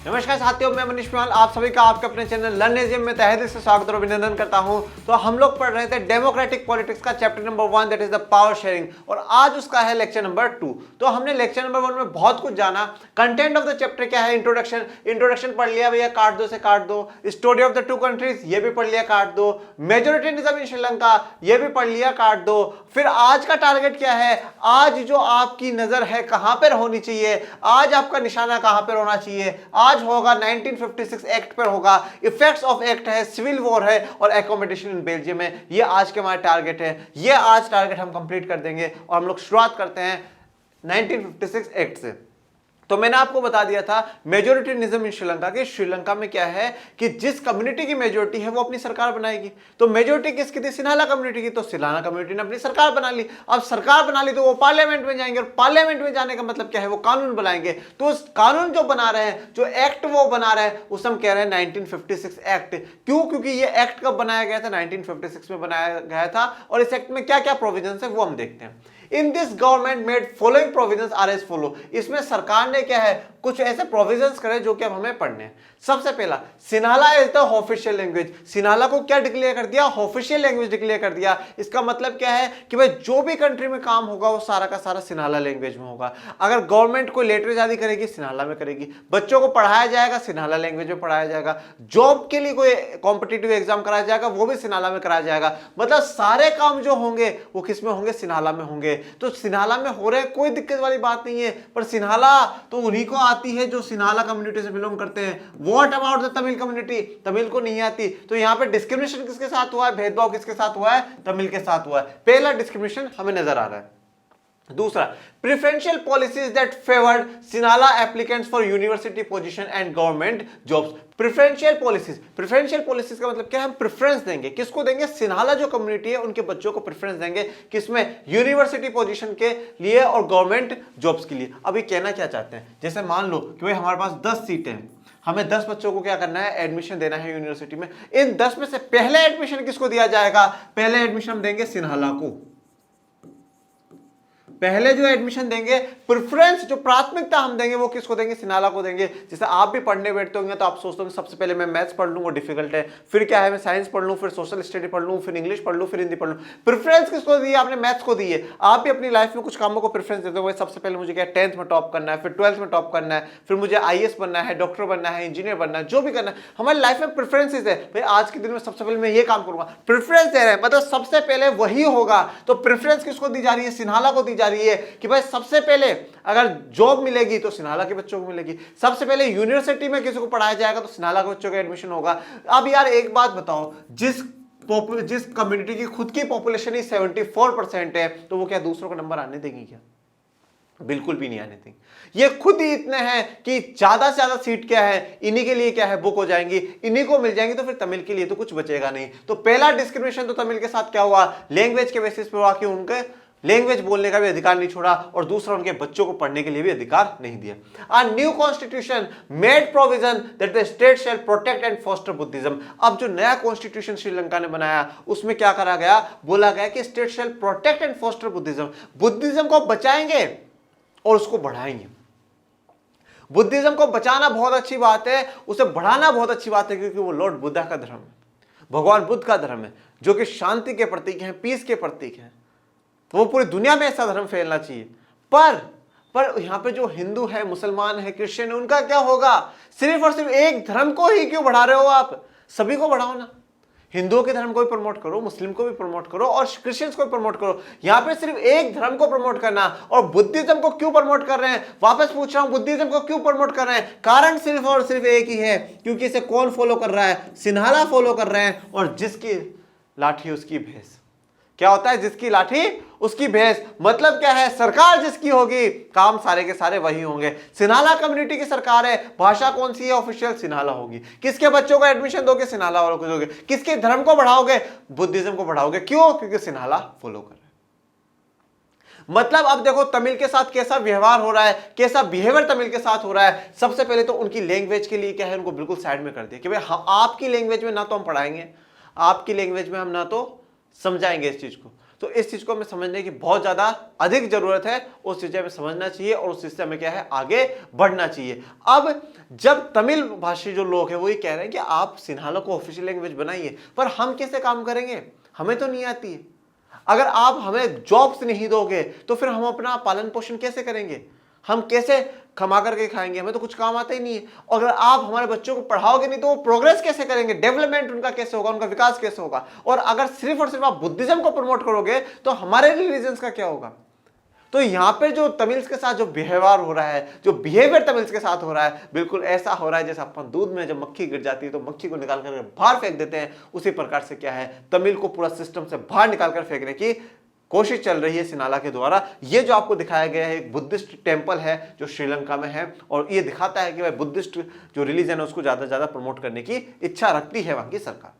नमस्कार साथियों, मैं मनीष पाल आप सभी का आपके अपने चैनल लर्न एजियम में तहे दिल से स्वागत और अभिनंदन करता हूं। तो हम लोग पढ़ रहे थे डेमोक्रेटिक पॉलिटिक्स का chapter number 1 that is the power sharing और आज उसका है लेक्चर नंबर 2। तो हमने लेक्चर नंबर 1 में बहुत कुछ जाना। कंटेंट ऑफ द चैप्टर क्या है? इंट्रोडक्शन पढ़ लिया भैया, काट दो से काट दो। Story of the two countries ये भी पढ़ लिया, काट दो। मेजोरिटेरियनिज्म इन श्रीलंका ये भी पढ़ लिया, काट दो। फिर आज का टारगेट क्या है? आज जो आपकी नजर है कहां पर होनी चाहिए, आज आपका निशाना कहां पर होना चाहिए? आज होगा 1956 एक्ट पर होगा। इफेक्ट्स ऑफ एक्ट है, सिविल वॉर है और एकोमोडेशन इन बेल्जियम है। ये आज के हमारे टारगेट है। ये आज टारगेट हम कंप्लीट कर देंगे और हम लोग शुरुआत करते हैं 1956 एक्ट से। तो मैंने आपको बता दिया था मेजोरिटेरियनिज्म इन श्रीलंका के श्रीलंका में क्या है कि जिस कम्युनिटी की मेजोरिटी है वो अपनी सरकार बनाएगी। तो मेजोरिटी किसकी थी? सिन्हाला कम्युनिटी की। तो सिन्हाला कम्युनिटी ने अपनी सरकार बना ली। अब सरकार बना ली तो वो पार्लियामेंट में जाएंगे और पार्लियामेंट में जाने का मतलब क्या है? वो कानून बनाएंगे। तो उस कानून जो बना रहे हैं, जो एक्ट वो बना रहे हैं, उसे हम कह रहे हैं 1956 एक्ट। क्यों? क्योंकि ये एक्ट कब बनाया गया था? 1956 में बनाया गया था। और इस एक्ट में क्या क्या प्रोविजन है वो हम देखते हैं। In this government made following provisions are as follow. इसमें सरकार ने क्या है, कुछ ऐसे प्रोविजंस करे जो कि अब हमें पढ़ने हैं। सबसे पहला, Sinhala is the official language. Sinhala को क्या डिक्लेयर कर दिया? ऑफिशियल लैंग्वेज डिक्लेयर कर दिया। इसका मतलब क्या है कि भाई जो भी कंट्री में काम होगा वो सारा का सारा सिन्हाला लैंग्वेज में होगा। अगर गवर्नमेंट कोई लेटर जारी करेगी सिन्हाला में करेगी। बच्चों को पढ़ाया जाएगा सिन्हाला लैंग्वेज में पढ़ाया जाएगा। जॉब के लिए कोई कॉम्पिटिटिव एग्जाम कराया जाएगा वो भी सिन्हाला में कराया जाएगा। मतलब सारे काम जो होंगे वो किस में होंगे? सिन्हाला में होंगे। तो सिन्हाला में हो रहे, कोई दिक्कत वाली बात नहीं है। पर सिन्हाला तो उन्हीं को आती है जो सिन्हाला कम्युनिटी से बिलोंग करते हैं। What about the Tamil community? Tamil को नहीं आती। तो यहाँ पे डिस्क्रिमिनेशन किसके साथ हुआ है? भेदभाव किसके साथ हुआ है? तमिल के साथ हुआ है। पहला डिस्क्रिमिनेशन हमें नजर आ रहा है। दूसरा, preferential policies that favoured Sinhala applicants for university position and government jobs. Preferential policies का मतलब क्या है? हम प्रेफरेंस देंगे। किसको देंगे? सिन्हाला जो कम्युनिटी है उनके बच्चों को प्रेफरेंस देंगे। किसमें? यूनिवर्सिटी पोजीशन के लिए और गवर्नमेंट जॉब्स के लिए। अभी कहना क्या चाहते हैं? जैसे मान लो कि भाई हमारे पास 10 सीटें हैं, हमें 10 बच्चों को क्या करना है? एडमिशन देना है यूनिवर्सिटी में। इन 10 में से पहले एडमिशन किसको दिया जाएगा? पहले एडमिशन हम देंगे सिन्हाला को। पहले जो एडमिशन देंगे, प्रेफरेंस जो प्राथमिकता हम देंगे वो किसको देंगे? सिन्हाला को देंगे। जैसे आप भी पढ़ने बैठते होंगे तो आप सोचते होंगे सबसे पहले मैं मैथ्स पढ़ लूं, वो डिफिकल्ट है। फिर क्या है, मैं साइंस पढ़ लूं, फिर सोशल स्टडी पढ़ लूं, फिर इंग्लिश पढ़ लूं, फिर हिंदी पढ़ लूं। प्रेफरेंस किसको दी? आपने मैथ्स को दी है। आप भी अपनी लाइफ में कुछ कामों को प्रेफरेंस देते हो। सबसे पहले मुझे क्या, 10th में टॉप करना है, फिर 12th में टॉप करना है, फिर मुझे IAS बनना है, डॉक्टर बनना है, इंजीनियर बनना है, जो भी करना है। हमारी लाइफ में प्रेफरेंसेस है। भाई आज के दिन में सबसे पहले मैं ये काम करूंगा, प्रेफरेंस दे रहे हैं, मतलब सबसे पहले वही होगा। तो प्रेफरेंस किसको दी जा रही है? सिन्हाला को दी जा रही है कि भाई सबसे पहले अगर जॉब मिलेगी तो सिन्हाला के बच्चों को मिलेगी। सबसे पहले यूनिवर्सिटी में किसी को पढ़ाया जाएगा तो सिन्हाला के बच्चों का एडमिशन होगा। अब यार एक बात बताओ, जिस कम्युनिटी की खुद की पॉपुलेशन ही 74% है तो वो क्या दूसरों का नंबर आने देंगी क्या? बिल्कुल भी नहीं आने देंगे। ये खुद ही इतने हैं कि ज्यादा से ज्यादा सीट क्या है, इन्हीं के लिए क्या है, बुक हो जाएंगी, इन्हीं को मिल जाएंगी। तो फिर तमिल के लिए तो कुछ बचेगा नहीं। तो पहला डिस्क्रिमिनेशन तो तमिल के साथ क्या हुआ? लैंग्वेज के बेसिस पे हुआ कि उनके लैंग्वेज बोलने का भी अधिकार नहीं छोड़ा और दूसरा उनके बच्चों को पढ़ने के लिए भी अधिकार नहीं दिया। A new constitution made provision that the state shall protect and foster Buddhism। अब जो नया कॉन्स्टिट्यूशन श्रीलंका ने बनाया उसमें क्या करा गया? बोला गया कि state shall protect and foster Buddhism. Buddhism को बचाएंगे और उसको बढ़ाएंगे। बुद्धिज्म को बचाना बहुत अच्छी बात है, उसे बढ़ाना बहुत अच्छी बात है, क्योंकि वो लॉर्ड बुद्धा का धर्म है, भगवान बुद्ध का धर्म है, जो कि शांति के प्रतीक हैं, पीस के प्रतीक हैं। वो पूरी दुनिया में ऐसा धर्म फैलना चाहिए। पर यहां पे जो हिंदू है, मुसलमान है, क्रिश्चियन है, उनका क्या होगा? सिर्फ और सिर्फ एक धर्म को ही क्यों बढ़ा रहे हो आप? सभी को बढ़ाओ ना। हिंदुओं के धर्म को भी प्रमोट करो, मुस्लिम को भी प्रमोट करो और क्रिश्चियंस को भी प्रमोट करो। यहां पे सिर्फ एक धर्म को प्रमोट करना। और बुद्धिज्म को क्यों प्रमोट कर रहे हैं? वापस पूछ रहा हूं, बुद्धिज्म को क्यों प्रमोट कर रहे हैं? कारण सिर्फ और सिर्फ एक ही है, क्योंकि इसे कौन फॉलो कर रहा है? सिन्हाला फॉलो कर रहे हैं। और जिसकी लाठी उसकी भैंस। क्या होता है? जिसकी लाठी उसकी भैंस। मतलब क्या है? सरकार जिसकी होगी काम सारे के सारे वही होंगे। सिन्हाला कम्युनिटी की सरकार है, भाषा कौन सी है? ऑफिशियल सिन्हाला होगी। किसके बच्चों को एडमिशन दोगे? सिन्हाला वालों को दोगे। किसके धर्म को बढ़ाओगे? बुद्धिज्म को बढ़ाओगे। क्यों? क्योंकि सिन्हाला फॉलो कर रहे हैं। मतलब अब देखो तमिल के साथ कैसा व्यवहार हो रहा है, कैसा बिहेवियर तमिल के साथ हो रहा है। सबसे पहले तो उनकी लैंग्वेज के लिए क्या है, उनको बिल्कुल साइड में कर दिया कि भाई आपकी लैंग्वेज में ना तो हम पढ़ाएंगे, आपकी लैंग्वेज में हम ना तो समझाएंगे इस चीज को। तो इस चीज को हमें समझने की बहुत ज्यादा अधिक जरूरत है, उस चीज हमें समझना चाहिए और उस चीज से हमें क्या है आगे बढ़ना चाहिए। अब जब तमिल भाषी जो लोग हैं वो ये कह रहे हैं कि आप सिन्हाला को ऑफिशियल लैंग्वेज बनाइए, पर हम कैसे काम करेंगे, हमें तो नहीं आती है। अगर आप हमें जॉब्स नहीं दोगे तो फिर हम अपना पालन पोषण कैसे करेंगे, हम कैसे कमा करके खाएंगे, हमें तो कुछ काम आता ही नहीं है। और अगर आप हमारे बच्चों को पढ़ाओगे नहीं तो वो प्रोग्रेस कैसे करेंगे, डेवलपमेंट उनका कैसे होगा, उनका विकास कैसे होगा। और अगर सिर्फ और सिर्फ आप बुद्धिज्म को प्रमोट करोगे तो हमारे रिलीजन्स का क्या होगा। तो यहां पे जो तमिल्स के साथ जो व्यवहार हो रहा है, जो बिहेवियर तमिल्स के साथ हो रहा है, बिल्कुल ऐसा हो रहा है जैसे अपन दूध में जब मक्खी गिर जाती है तो मक्खी को निकाल कर बाहर फेंक देते हैं, उसी प्रकार से क्या है तमिल को पूरा सिस्टम से बाहर निकाल कर फेंकने की कोशिश चल रही है सिन्हाला के द्वारा। ये जो आपको दिखाया गया है एक बुद्धिस्ट टेंपल है जो श्रीलंका में है, और ये दिखाता है कि भाई बुद्धिस्ट जो रिलीजन है उसको ज्यादा से ज्यादा प्रमोट करने की इच्छा रखती है वहां की सरकार।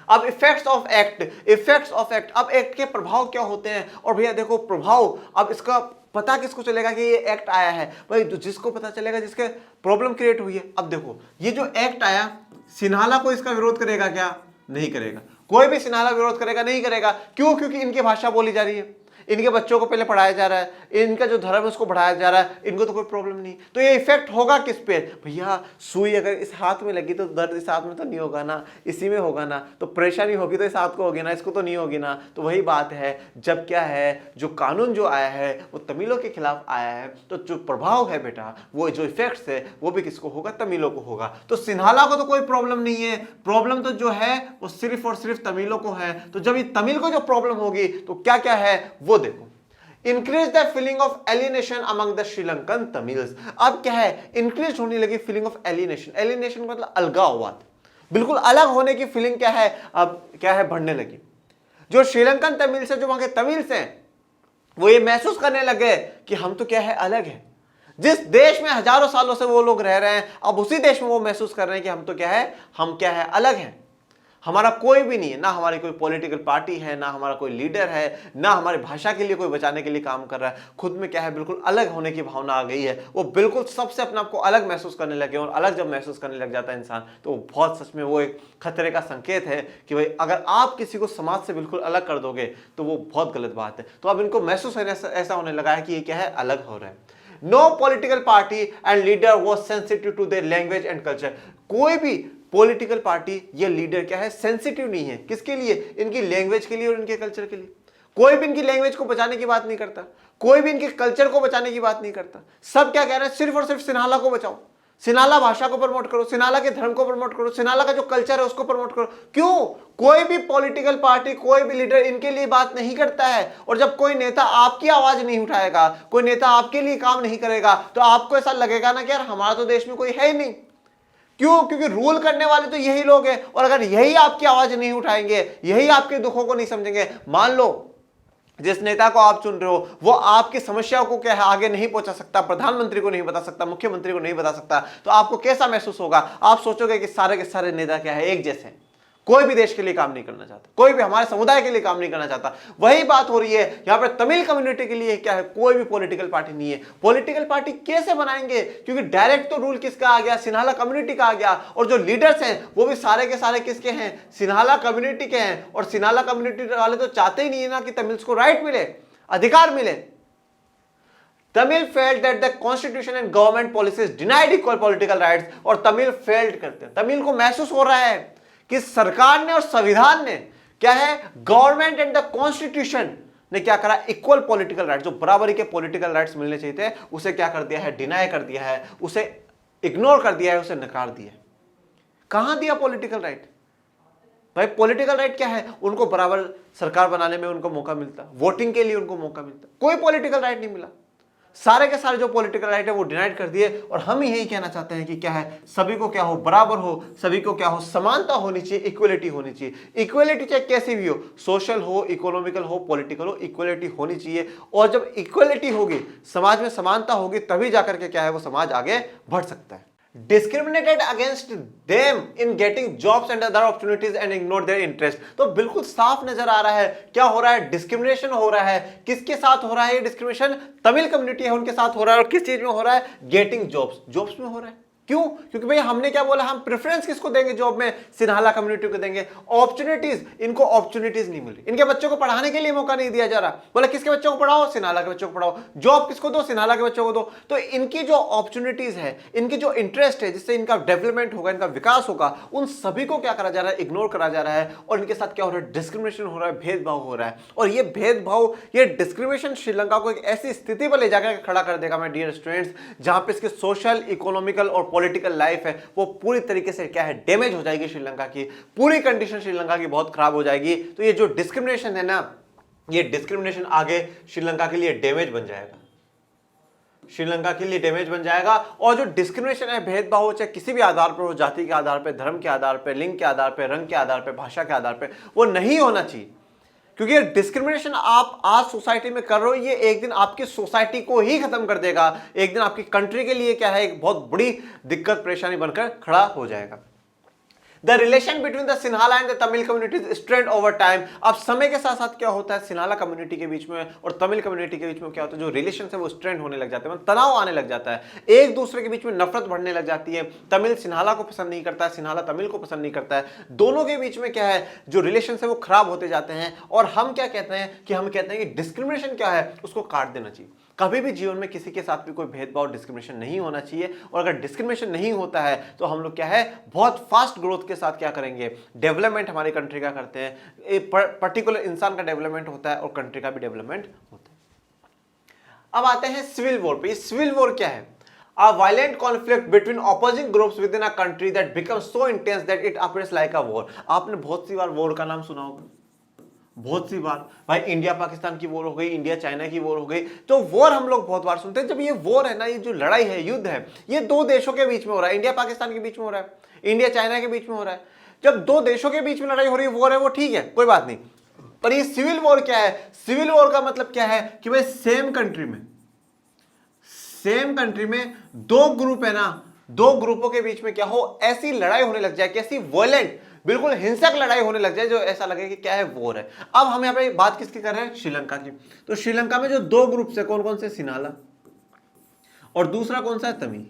अब इफेक्ट्स ऑफ एक्ट, अब एक्ट के प्रभाव क्या होते हैं। और भैया देखो प्रभाव, अब इसका पता किसको चलेगा कि ये एक्ट आया है, भाई जिसको पता चलेगा जिसके प्रॉब्लम क्रिएट हुई है। अब देखो ये जो एक्ट आया, सिन्हाला को इसका विरोध करेगा क्या, नहीं करेगा। कोई भी सिन्हाला विरोध करेगा नहीं करेगा, क्यों, क्योंकि इनकी भाषा बोली जा रही है, इनके बच्चों को पहले पढ़ाया जा रहा है, इनका जो धर्म है उसको बढ़ाया जा रहा है, इनको तो कोई प्रॉब्लम नहीं। तो ये इफेक्ट होगा किस पे, भैया सुई अगर इस हाथ में लगी तो दर्द इस हाथ में तो नहीं होगा ना, इसी में होगा ना, तो परेशानी होगी तो इस हाथ को होगी ना, इसको तो नहीं होगी ना। तो वही बात है, जब क्या है जो कानून जो आया है वो तमिलों के खिलाफ आया है, तो जो प्रभाव है बेटा, वो जो इफेक्ट्स है वो भी किसको होगा, तमिलों को होगा। तो सिन्हाला को तो कोई प्रॉब्लम नहीं है, प्रॉब्लम तो जो है वो सिर्फ और सिर्फ तमिलों को है। तो जब ये तमिल को जो प्रॉब्लम होगी तो क्या क्या है वो देखो। Increase the feeling of alienation among the Sri Lankan Tamils. अब क्या है, इंक्रीज होने लगी फीलिंग ऑफ एलिनेशन। एलिनेशन मतलब अलगाववाद, बिल्कुल अलग होने की फीलिंग क्या है, अब क्या है बढ़ने लगी। जो श्रीलंकन तमिल्स है, जो वहां के तमिल्स हैं, वो ये महसूस करने लगे कि हम तो क्या है अलग है। जिस देश में हजारों सालों से वो लोग रह रहे हैं, अब उसी देश में वो महसूस कर रहे हैं कि हम तो क्या है, हम क्या है अलग हैं, हमारा कोई भी नहीं है, ना हमारी कोई पॉलिटिकल पार्टी है, ना हमारा कोई लीडर है, ना हमारी भाषा के लिए कोई बचाने के लिए काम कर रहा है। खुद में क्या है बिल्कुल अलग होने की भावना आ गई है, वो बिल्कुल सबसे अपने आप को अलग महसूस करने लगे। और अलग जब महसूस करने लग जाता है इंसान तो बहुत सच में वो एक खतरे का संकेत है कि भाई अगर आप किसी को समाज से बिल्कुल अलग कर दोगे तो वो बहुत गलत बात है। तो अब इनको महसूस ऐसा होने लगा है कि ये क्या है अलग हो रहा है। No political party and leader was sensitive to their language and culture. कोई भी पॉलिटिकल पार्टी या लीडर क्या है सेंसिटिव नहीं है, किसके लिए, इनकी लैंग्वेज के लिए और इनके कल्चर के लिए। कोई भी इनकी लैंग्वेज को बचाने की बात नहीं करता, कोई भी इनके कल्चर को बचाने की बात नहीं करता। सब क्या कह रहे हैं, सिर्फ और सिर्फ सिन्हाला को बचाओ, सिन्हाला भाषा को प्रमोट करो, सिन्हाला के धर्म को प्रमोट करो, सिन्हाला का जो कल्चर है उसको प्रमोट करो। क्यों, कोई भी पॉलिटिकल पार्टी, कोई भी लीडर इनके लिए बात नहीं करता है। और जब कोई नेता आपकी आवाज नहीं उठाएगा, कोई नेता आपके लिए काम नहीं करेगा, तो आपको ऐसा लगेगा ना कि यार हमारा तो देश में कोई है ही नहीं। क्यों, क्योंकि रूल करने वाले तो यही लोग हैं। और अगर यही आपकी आवाज नहीं उठाएंगे, यही आपके दुखों को नहीं समझेंगे, मान लो जिस नेता को आप चुन रहे हो वो आपकी समस्याओं को क्या है आगे नहीं पहुंचा सकता, प्रधानमंत्री को नहीं बता सकता, मुख्यमंत्री को नहीं बता सकता, तो आपको कैसा महसूस होगा। आप सोचोगे कि सारे के सारे नेता क्या है एक जैसे, कोई भी देश के लिए काम नहीं करना चाहता, कोई भी हमारे समुदाय के लिए काम नहीं करना चाहता। वही बात हो रही है यहां पर तमिल कम्युनिटी के लिए क्या है, कोई भी पॉलिटिकल पार्टी नहीं है। पॉलिटिकल पार्टी कैसे बनाएंगे, क्योंकि डायरेक्ट तो रूल किसका आ गया, सिन्हाला कम्युनिटी का आ गया। और जो लीडर्स हैं वो भी सारे के सारे किसके हैं, सिन्हाला कम्युनिटी के हैं। और सिन्हाला कम्युनिटी वाले तो चाहते ही नहीं है ना कि तमिल्स को राइट मिले, अधिकार मिले। Tamil failed that the constitution and government policies denied equal political rights. और तमिल फेल्ड करते हैं, तमिल को महसूस हो रहा है कि सरकार ने और संविधान ने क्या है, गवर्नमेंट एंड द कॉन्स्टिट्यूशन ने क्या करा, इक्वल पॉलिटिकल राइट, जो बराबरी के पॉलिटिकल राइट्स मिलने चाहिए थे उसे क्या कर दिया है, डिनाई कर दिया है, उसे इग्नोर कर दिया है, उसे नकार दिया है। कहां दिया पॉलिटिकल राइट, भाई पॉलिटिकल राइट क्या है, उनको बराबर सरकार बनाने में उनको मौका मिलता, वोटिंग के लिए उनको मौका मिलता, कोई पॉलिटिकल राइट नहीं मिला। सारे के सारे जो पॉलिटिकल राइट है वो डिनाइड कर दिए। और हम यही कहना चाहते हैं कि क्या है, सभी को क्या हो, बराबर हो, सभी को क्या हो, समानता होनी चाहिए, इक्वलिटी होनी चाहिए। इक्वलिटी चाहे कैसी भी हो, सोशल हो, इकोनॉमिकल हो, पॉलिटिकल हो, इक्वलिटी होनी चाहिए। और जब इक्वलिटी होगी, समाज में समानता होगी, तभी जाकर के क्या है वो समाज आगे बढ़ सकता है। Discriminated against them in getting jobs and other opportunities and ignored their interest। तो बिल्कुल साफ नजर आ रहा है क्या हो रहा है, डिस्क्रिमिनेशन हो रहा है। किसके साथ हो रहा है ये डिस्क्रिमिनेशन, तमिल कम्युनिटी है उनके साथ हो रहा है। और किस चीज में हो रहा है, गेटिंग जॉब्स, जॉब्स में हो रहा है। क्यों? क्योंकि भाई हमने क्या बोला, हम प्रेफरेंस किसको देंगे जॉब में? सिन्हाला कम्युनिटी को देंगे। अपॉर्चुनिटीज, इनको अपॉर्चुनिटीज नहीं मिल रही, इनके बच्चों को पढ़ाने के लिए मौका नहीं दिया जा रहा। बोला किसके बच्चों को पढ़ाओ? सिन्हाला के बच्चों को पढ़ाओ। जॉब किसको दो? सिन्हाला के बच्चों को दो। तो इनकी जो अपॉर्चुनिटीज है, इनकी जो इंटरेस्ट है, जिससे इनका डेवलपमेंट होगा, इनका विकास होगा, उन सभी को क्या करा जा रहा है? इग्नोर करा जा रहा है। और इनके साथ क्या हो रहा है? डिस्क्रिमिनेशन हो रहा है, भेदभाव हो रहा है। और ये भेदभाव, ये डिस्क्रिमिनेशन श्रीलंका को एक ऐसी स्थिति पर ले जाकर खड़ा कर देगा माय डियर स्टूडेंट्स, जहां पे इसके सोशल, इकोनॉमिकल और पॉलिटिकल लाइफ है वो पूरी तरीके से क्या है? डैमेज हो जाएगी। श्रीलंका की पूरी कंडीशन श्रीलंका की बहुत खराब हो जाएगी। तो ये जो डिस्क्रिमिनेशन है ना, ये डिस्क्रिमिनेशन आगे श्रीलंका के लिए डैमेज बन जाएगा, श्रीलंका के लिए डैमेज बन जाएगा। और जो डिस्क्रिमिनेशन है, भेदभाव हो, चाहे किसी भी आधार पर हो, जाति के आधार पर, धर्म के आधार पर, लिंग के आधार पर, रंग के आधार पर, भाषा के आधार पर, वो नहीं होना चाहिए। क्योंकि ये डिस्क्रिमिनेशन आप आज सोसाइटी में कर रहे हो, ये एक दिन आपकी सोसाइटी को ही खत्म कर देगा। एक दिन आपकी कंट्री के लिए क्या है? एक बहुत बड़ी दिक्कत, परेशानी बनकर खड़ा हो जाएगा। The relation between the Sinhala and the Tamil communities strained over time। अब समय के साथ साथ क्या होता है? सिन्हाला कम्युनिटी के बीच में और तमिल कम्युनिटी के बीच में क्या होता है? जो रिलेशन है वो स्ट्रेंड होने लग जाते हैं, तनाव आने लग जाता है, एक दूसरे के बीच में नफरत बढ़ने लग जाती है। तमिल सिन्हाला को पसंद नहीं करता है, सिन्हाला तमिल को पसंद नहीं करता है। दोनों के बीच में क्या है? जो रिलेशन है वो खराब होते जाते हैं। और हम क्या कहते हैं कि हम कहते हैं कि डिस्क्रिमिनेशन क्या है? उसको काट देना चाहिए। कभी भी जीवन में किसी के साथ भी कोई भेदभाव, डिस्क्रिमिनेशन नहीं होना चाहिए। और अगर डिस्क्रिमिनेशन नहीं होता है तो हम लोग क्या है? बहुत फास्ट ग्रोथ के साथ क्या करेंगे? डेवलपमेंट हमारी कंट्री का करते हैं। एक पर्टिकुलर इंसान का डेवलपमेंट होता है और कंट्री का भी डेवलपमेंट होता है। अब आते हैं सिविल वॉर पे। सिविल वॉर क्या है? A violent conflict between opposing groups within a country that becomes so intense that it appears like a war। आपने बहुत सी बार वॉर का नाम सुना होगा, बहुत सी बार। भाई इंडिया पाकिस्तान की वॉर हो गई, इंडिया चाइना की वॉर हो गई। तो वॉर हम लोग बहुत बार सुनते हैं। जब ये वॉर है ना, ये जो लड़ाई है, युद्ध है, ये दो देशों के बीच में हो रहा है। इंडिया पाकिस्तान के बीच में हो रहा है, इंडिया चाइना के बीच में हो रहा है। जब दो देशों के बीच में लड़ाई हो रही है, वॉर है, वो ठीक है, कोई बात नहीं। पर ये सिविल वॉर क्या है? सिविल वॉर का मतलब क्या है? कि भाई सेम कंट्री में दो ग्रुप है ना, दो ग्रुपों के बीच में क्या हो? ऐसी लड़ाई होने लग जाए, कैसी? वॉयलेंट, बिल्कुल हिंसक लड़ाई होने लग जाए, जो ऐसा लगे कि क्या है? वॉर है। अब हम यहां पे बात किसकी कर रहे हैं? श्रीलंका की। तो श्रीलंका में जो दो ग्रुप है, कौन कौन से? सिन्हाला और दूसरा कौन सा है? तमिल।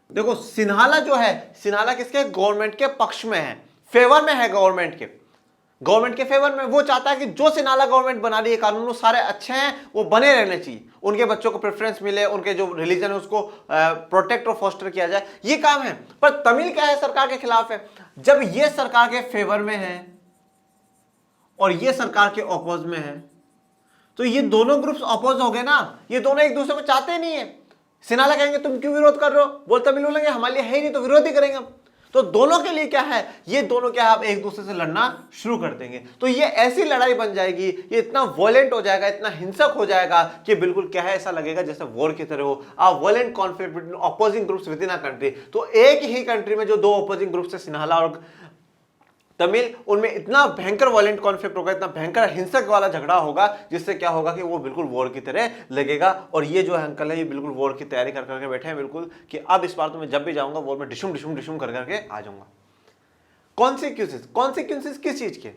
देखो सिन्हाला जो है, सिन्हाला किसके? गवर्नमेंट के पक्ष में है, फेवर में है, गवर्नमेंट के फेवर में। वो चाहता है कि जो सिन्हाला गवर्नमेंट बना रही है कानून, वो सारे अच्छे हैं, वो बने रहने चाहिए, उनके बच्चों को प्रेफरेंस मिले, उनके जो रिलीजन है उसको प्रोटेक्ट और फोस्टर किया जाए, ये काम है। पर तमिल क्या है? सरकार के खिलाफ है। जब ये सरकार के फेवर में है और ये सरकार के अपोज में है, तो ये दोनों ग्रुप्स अपोज हो गए ना, ये दोनों एक दूसरे को चाहते नहीं है। सिन्हाला कहेंगे तुम क्यों विरोध कर रहे हो, बोल तमिल बोलेंगे हमारे लिए है ही नहीं, तो विरोध ही करेंगे हम। तो दोनों के लिए क्या है? ये दोनों क्या है? अब एक दूसरे से लड़ना शुरू कर देंगे। तो ये ऐसी लड़ाई बन जाएगी, ये इतना वॉयलेंट हो जाएगा, इतना हिंसक हो जाएगा कि बिल्कुल क्या है? ऐसा लगेगा जैसे वॉर की तरह हो। A violent conflict between opposing groups within a country. तो एक ही कंट्री में जो दो ऑपोजिंग ग्रुप्स है, सिन्हाला और तमिल, उनमें इतना भयंकर वॉयलेंट कॉन्फ्लिक्ट होगा, इतना भयंकर हिंसक वाला झगड़ा होगा, जिससे क्या होगा कि वो बिल्कुल वॉर की तरह लगेगा। और ये जो अंकल है, ये बिल्कुल वॉर की तैयारी कर करके बैठे हैं, बिल्कुल कि अब इस बार तो मैं जब भी जाऊंगा वॉर में डिशुम डिशुम डिशुम कर करके आ जाऊंगा। कॉन्सिक्वेंसेस किस चीज के?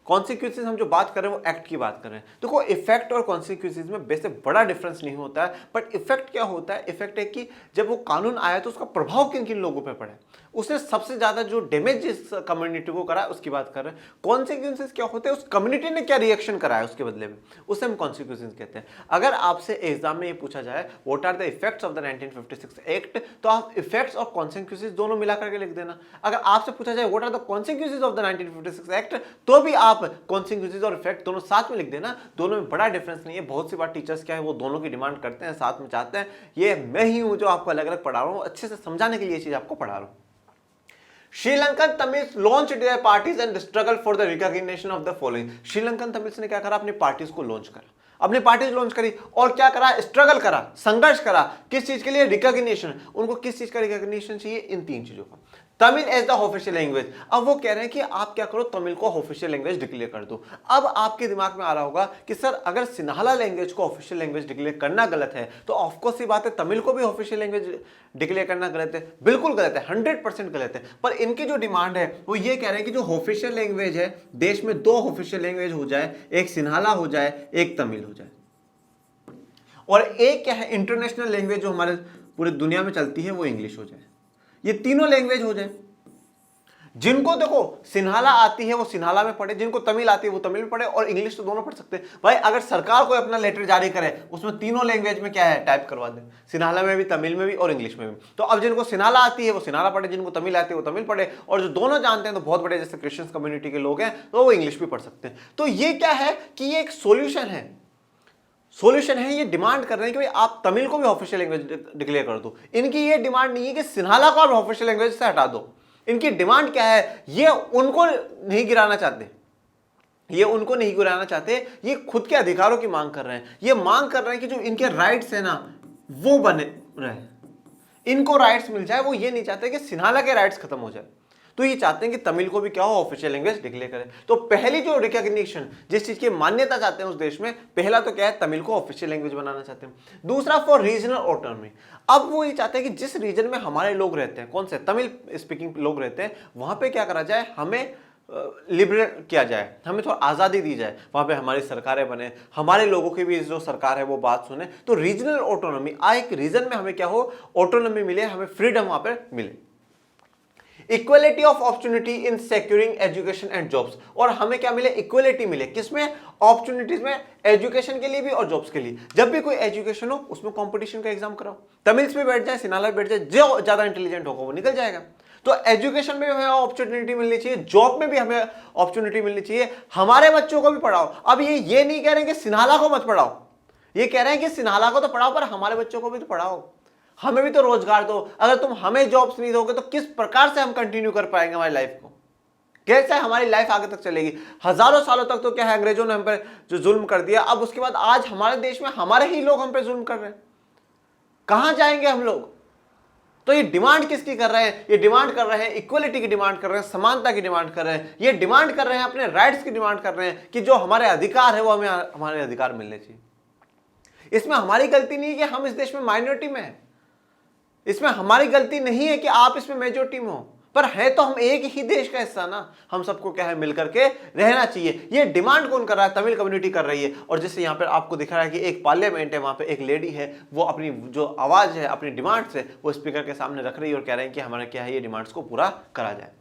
कॉन्सिक्वेंसेस हम जो बात कर रहे हैं वो एक्ट की बात कर रहे हैं। देखो इफेक्ट और कॉन्सिक्वेंसेस में वैसे बड़ा डिफरेंस नहीं होता है, बट इफेक्ट क्या होता है? इफेक्ट है कि जब वो कानून आया तो उसका प्रभाव किन किन लोगों पे पड़े, उसने सबसे ज्यादा जो डैमेज जिस कम्युनिटी को करा है उसकी बात कर रहे हैं। कॉन्सिक्वेंसेस क्या होते हैं? उस कम्युनिटी ने क्या रिएक्शन करा है उसके बदले में, उसे हम कॉन्सिक्वेंसेस कहते हैं। अगर आपसे एग्जाम में ये पूछा जाए what are the effects of the 1956 act, तो आप इफेक्ट्स और कॉन्सिक्वेंसेस दोनों मिला करके लिख देना। अगर आपसे पूछा जाए what are the consequences of the 1956 act, तो भी आप कॉन्सिक्वेंसेस और इफेक्ट दोनों साथ में लिख देना। दोनों में बड़ा डिफरेंस नहीं है। बहुत सी बार टीचर्स क्या है, वो दोनों की डिमांड करते हैं, साथ में चाहते हैं। ये मैं ही हूं जो आपको अलग अलग पढ़ा रहा हूं, अच्छे से समझाने के लिए ये चीज आपको पढ़ा रहा हूं। Sri Lankan Tamil launch their parties and struggle for the recognition of the following. Sri Lankan Tamils ने क्या करा? अपनी पार्टीज को लॉन्च करा, अपनी पार्टीज लॉन्च करी और क्या करा? स्ट्रगल करा, संघर्ष करा। किस चीज के लिए? रिकॉग्निशन। उनको किस चीज का रिकॉग्निशन चाहिए? इन तीन चीजों का। Tamil as the official language. अब वो कह रहे हैं कि आप क्या करो, तमिल को ऑफिशियल लैंग्वेज डिक्लेयर कर दो। अब आपके दिमाग में आ रहा होगा कि सर अगर सिन्हाला लैंग्वेज को ऑफिशियल लैंग्वेज डिक्लेयर करना गलत है, तो ऑफकोर्स ही बात है तमिल को भी ऑफिशियल लैंग्वेज डिक्लेयर करना गलत है। बिल्कुल गलत है, 100% गलत है। पर इनकी जो डिमांड है वो ये कह रहे हैं कि जो ऑफिशियल लैंग्वेज है, देश में दो ऑफिशियल लैंग्वेज हो जाए, एक सिन्हाला हो जाए, एक तमिल हो जाए। और एक क्या है? इंटरनेशनल लैंग्वेज जो हमारे पूरी दुनिया में चलती है वो इंग्लिश हो जाए, ये तीनों लैंग्वेज हो जाए। जिनको देखो सिन्हाला आती है वो सिन्हाला में पढ़े, जिनको तमिल आती है वो तमिल में पढ़े, और इंग्लिश तो दोनों पढ़ सकते हैं। भाई अगर सरकार कोई अपना लेटर जारी करे उसमें तीनों लैंग्वेज में क्या है टाइप करवा दे, सिन्हाला में भी, तमिल में भी और इंग्लिश में भी। तो अब जिनको सिन्हाला आती है वो सिन्हाला पढ़े, जिनको तमिल आती है वो तमिल पढ़े, और जो दोनों जानते हैं तो बहुत बड़े जैसे क्रिश्चियन कम्युनिटी के लोग हैं तो वो इंग्लिश भी पढ़ सकते हैं। तो ये क्या है कि ये एक सोल्यूशन है, ये डिमांड कर रहे हैं कि भाई आप तमिल को भी ऑफिशियल लैंग्वेज डिक्लेयर कर दो। इनकी ये डिमांड नहीं है कि सिन्हाला को आप ऑफिशियल लैंग्वेज से हटा दो। इनकी डिमांड क्या है, ये उनको नहीं गिराना चाहते, ये खुद के अधिकारों की मांग कर रहे हैं। ये मांग कर रहे हैं कि जो इनके राइट्स है ना वो बने रहे, इनको राइट्स मिल जाए। वो ये नहीं चाहते कि सिन्हाला के राइट्स खत्म हो जाए, तो ये चाहते हैं कि तमिल को भी क्या हो ऑफिशियल लैंग्वेज डिक्लेयर करें। तो पहली जो रिकॉग्निशन, जिस चीज की मान्यता चाहते हैं उस देश में, पहला तो क्या है, तमिल को ऑफिशियल लैंग्वेज बनाना चाहते हैं। दूसरा फॉर रीजनल ऑटोनॉमी। अब वो ये चाहते हैं कि जिस रीजन में हमारे लोग रहते हैं, कौन से तमिल स्पीकिंग लोग रहते हैं, वहां पे क्या करा जाए, हमें लिबरेट किया जाए, हमें थोड़ा आज़ादी दी जाए, वहां पे हमारी सरकारें बने, हमारे लोगों की भी जो सरकार है वो बात सुने। तो रीजनल ऑटोनॉमी, एक रीजन में हमें क्या हो, ऑटोनॉमी मिले, हमें फ्रीडम वहां पर मिले। Equality of opportunity in securing education and jobs, और हमें क्या मिले, इक्वलिटी मिले, किसमें, अपॉर्चुनिटीज में, एजुकेशन के लिए भी और जॉब्स के लिए। जब भी कोई एजुकेशन हो उसमें कंपटीशन का एग्जाम कराओ, तमिल में बैठ जाए, सिन्हाला में बैठ जाए, जो ज्यादा इंटेलिजेंट होगा वो निकल जाएगा। तो एजुकेशन में हमें अपॉर्चुनिटी मिलनी चाहिए, जॉब में भी हमें अपॉर्चुनिटी मिलनी चाहिए, हमारे बच्चों को भी पढ़ाओ। अब ये नहीं कह रहे कि सिन्हाला को मत पढ़ाओ, ये कह रहे हैं कि सिन्हाला को तो पढ़ाओ पर हमारे बच्चों को भी तो पढ़ाओ, हमें भी तो रोजगार दो। अगर तुम हमें जॉब्स नहीं दोगे तो किस प्रकार से हम कंटिन्यू कर पाएंगे हमारी लाइफ को, कैसे हमारी लाइफ आगे तक चलेगी। हजारों सालों तक तो क्या है, अंग्रेजों ने हम पर जो जुल्म कर दिया, अब उसके बाद आज हमारे देश में हमारे ही लोग हम पे जुल्म कर रहे हैं, कहां जाएंगे हम लोग। तो ये डिमांड किसकी कर रहे हैं, ये डिमांड कर रहे हैं इक्वलिटी की डिमांड कर रहे हैं, समानता की डिमांड कर रहे हैं, ये डिमांड कर रहे हैं अपने राइट्स की डिमांड कर रहे हैं कि जो हमारे अधिकार है वो हमें हमारे अधिकार मिलने चाहिए। इसमें हमारी गलती नहीं है कि हम इस देश में माइनॉरिटी में हैं, इसमें हमारी गलती नहीं है कि आप इसमें मेजॉरिटी में हो, पर है तो हम एक ही देश का हिस्सा ना, हम सबको क्या है मिलकर के रहना चाहिए। ये डिमांड कौन कर रहा है, तमिल कम्युनिटी कर रही है। और जैसे यहाँ पर आपको दिख रहा है कि एक पार्लियामेंट है, वहां पे एक लेडी है, वो अपनी जो आवाज है, अपनी डिमांड्स है वो स्पीकर के सामने रख रही है और कह रहे हैं कि हमारा क्या है, ये डिमांड्स को पूरा करा जाए।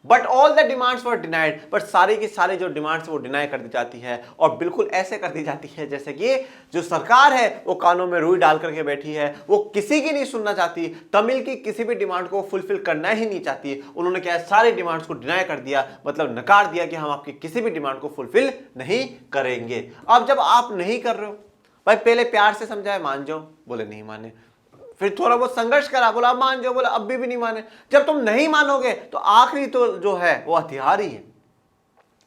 But all the demands were denied, but सारी की सारी जो डिमांड्स वो डिनाई कर दी जाती है, और बिल्कुल ऐसे कर दी जाती है जैसे कि जो सरकार है वो कानों में रुई डाल करके बैठी है, वो किसी की नहीं सुनना चाहती, तमिल की किसी भी डिमांड को फुलफिल करना ही नहीं चाहती। उन्होंने क्या है, सारी डिमांड्स को डिनाई कर दिया, मतलब नकार दिया कि हम आपकी किसी भी डिमांड को फुलफिल नहीं करेंगे। अब जब आप नहीं कर रहे हो, भाई पहले प्यार से समझाए, मान जाओ, बोले नहीं माने, फिर थोड़ा बहुत संघर्ष करा, बोला अब मान जाओ, बोला अब भी नहीं माने। जब तुम नहीं मानोगे तो आखिरी तो जो है वो हथियार ही है,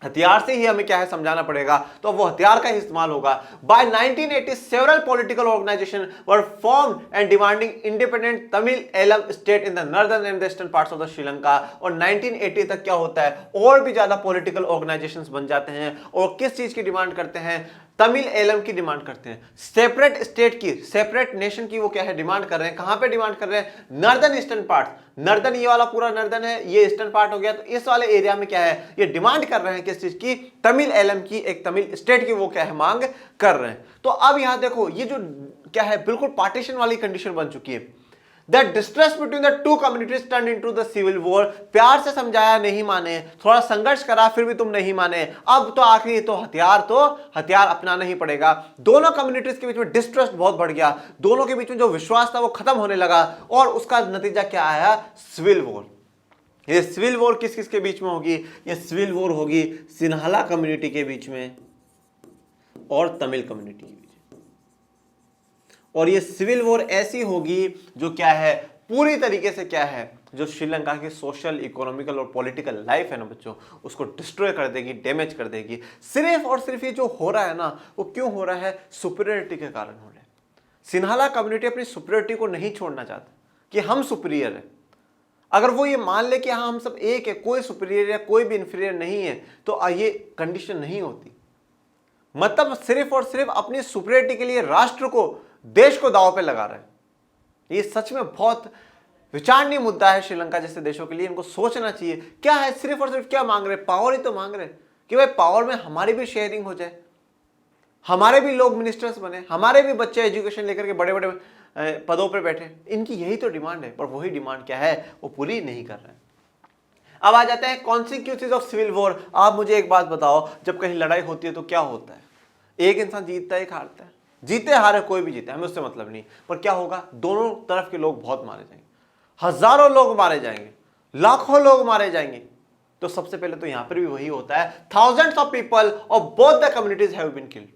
हथियार से ही हमें क्या है समझाना पड़ेगा, तो वो हथियार का ही इस्तेमाल होगा। By 1980 several political organization were formed and demanding independent Tamil Eelam state in the northern and western parts of the Sri Lanka. और 1980 तक क्या होता है, और भी ज्यादा पॉलिटिकल ऑर्गेनाइजेशंस बन जाते हैं, और किस चीज की डिमांड करते हैं, तमिल एलम की डिमांड करते हैं, सेपरेट स्टेट की, सेपरेट नेशन की वो क्या है डिमांड कर रहे हैं। कहां पे डिमांड कर रहे हैं, नॉर्दर्न ईस्टर्न पार्ट, नॉर्दर्न ये वाला पूरा नॉर्दर्न है, ये ईस्टर्न पार्ट हो गया, तो इस वाले एरिया में क्या है, ये डिमांड कर रहे हैं किस चीज की, तमिल एलम की, एक तमिल स्टेट की वो क्या है मांग कर रहे हैं। तो अब यहां देखो ये जो क्या है बिल्कुल पार्टीशन वाली कंडीशन बन चुकी है। The distress between the two communities turned into the civil war। प्यार से समझाया, नहीं माने, थोड़ा संघर्ष करा, फिर भी तुम नहीं माने, अब तो आखिरी तो हथियार अपनाना ही पड़ेगा। दोनों कम्युनिटीज के बीच में डिस्ट्रस्ट बहुत बढ़ गया, दोनों के बीच में जो विश्वास था वो खत्म होने लगा, और उसका नतीजा क्या आया, सिविल वॉर। ये सिविल वॉर किस किस के बीच में होगी, ये सिविल वॉर होगी सिन्हाला कम्युनिटी के बीच में और तमिल कम्युनिटी के बीच। और ये सिविल वॉर ऐसी होगी जो क्या है पूरी तरीके से क्या है, जो श्रीलंका की सोशल, इकोनॉमिकल और पॉलिटिकल लाइफ है ना बच्चों, उसको डिस्ट्रॉय कर देगी, डैमेज कर देगी। सिर्फ और सिर्फ ये जो हो रहा है ना, वो क्यों हो रहा है, सुपीरियरिटी के कारण हो रहा है। सिन्हाला कम्युनिटी अपनी सुपीरियरिटी को नहीं छोड़ना चाहता कि हम सुपीरियर है। अगर वो ये मान ले कि हाँ हम सब एक है, कोई सुपीरियर या कोई भी इंफीरियर नहीं है, तो ये कंडीशन नहीं होती। मतलब सिर्फ और सिर्फ अपनी सुपीरियरिटी के लिए राष्ट्र को, देश को दांव पे लगा रहे हैं। ये सच में बहुत विचारणीय मुद्दा है श्रीलंका जैसे देशों के लिए, इनको सोचना चाहिए। क्या है, सिर्फ और सिर्फ क्या मांग रहे, पावर ही तो मांग रहे कि भाई पावर में हमारी भी शेयरिंग हो जाए, हमारे भी लोग मिनिस्टर्स बने, हमारे भी बच्चे एजुकेशन लेकर के बड़े बड़े पदों पर बैठे। इनकी यही तो डिमांड है, पर वही डिमांड क्या है, वो पूरी नहीं कर रहे हैं। अब आ जाते हैं कॉन्सिक्वेंसेस ऑफ सिविल वॉर। आप मुझे एक बात बताओ, जब कहीं लड़ाई होती है तो क्या होता है? एक इंसान जीतता है, एक हारता है। जीते हारे कोई भी जीते, हमें उससे मतलब नहीं, पर क्या होगा, दोनों तरफ के लोग बहुत मारे जाएंगे, हजारों लोग मारे जाएंगे, लाखों लोग मारे जाएंगे। तो सबसे पहले तो यहां पर भी वही होता है, thousands of people of both the communities have been killed.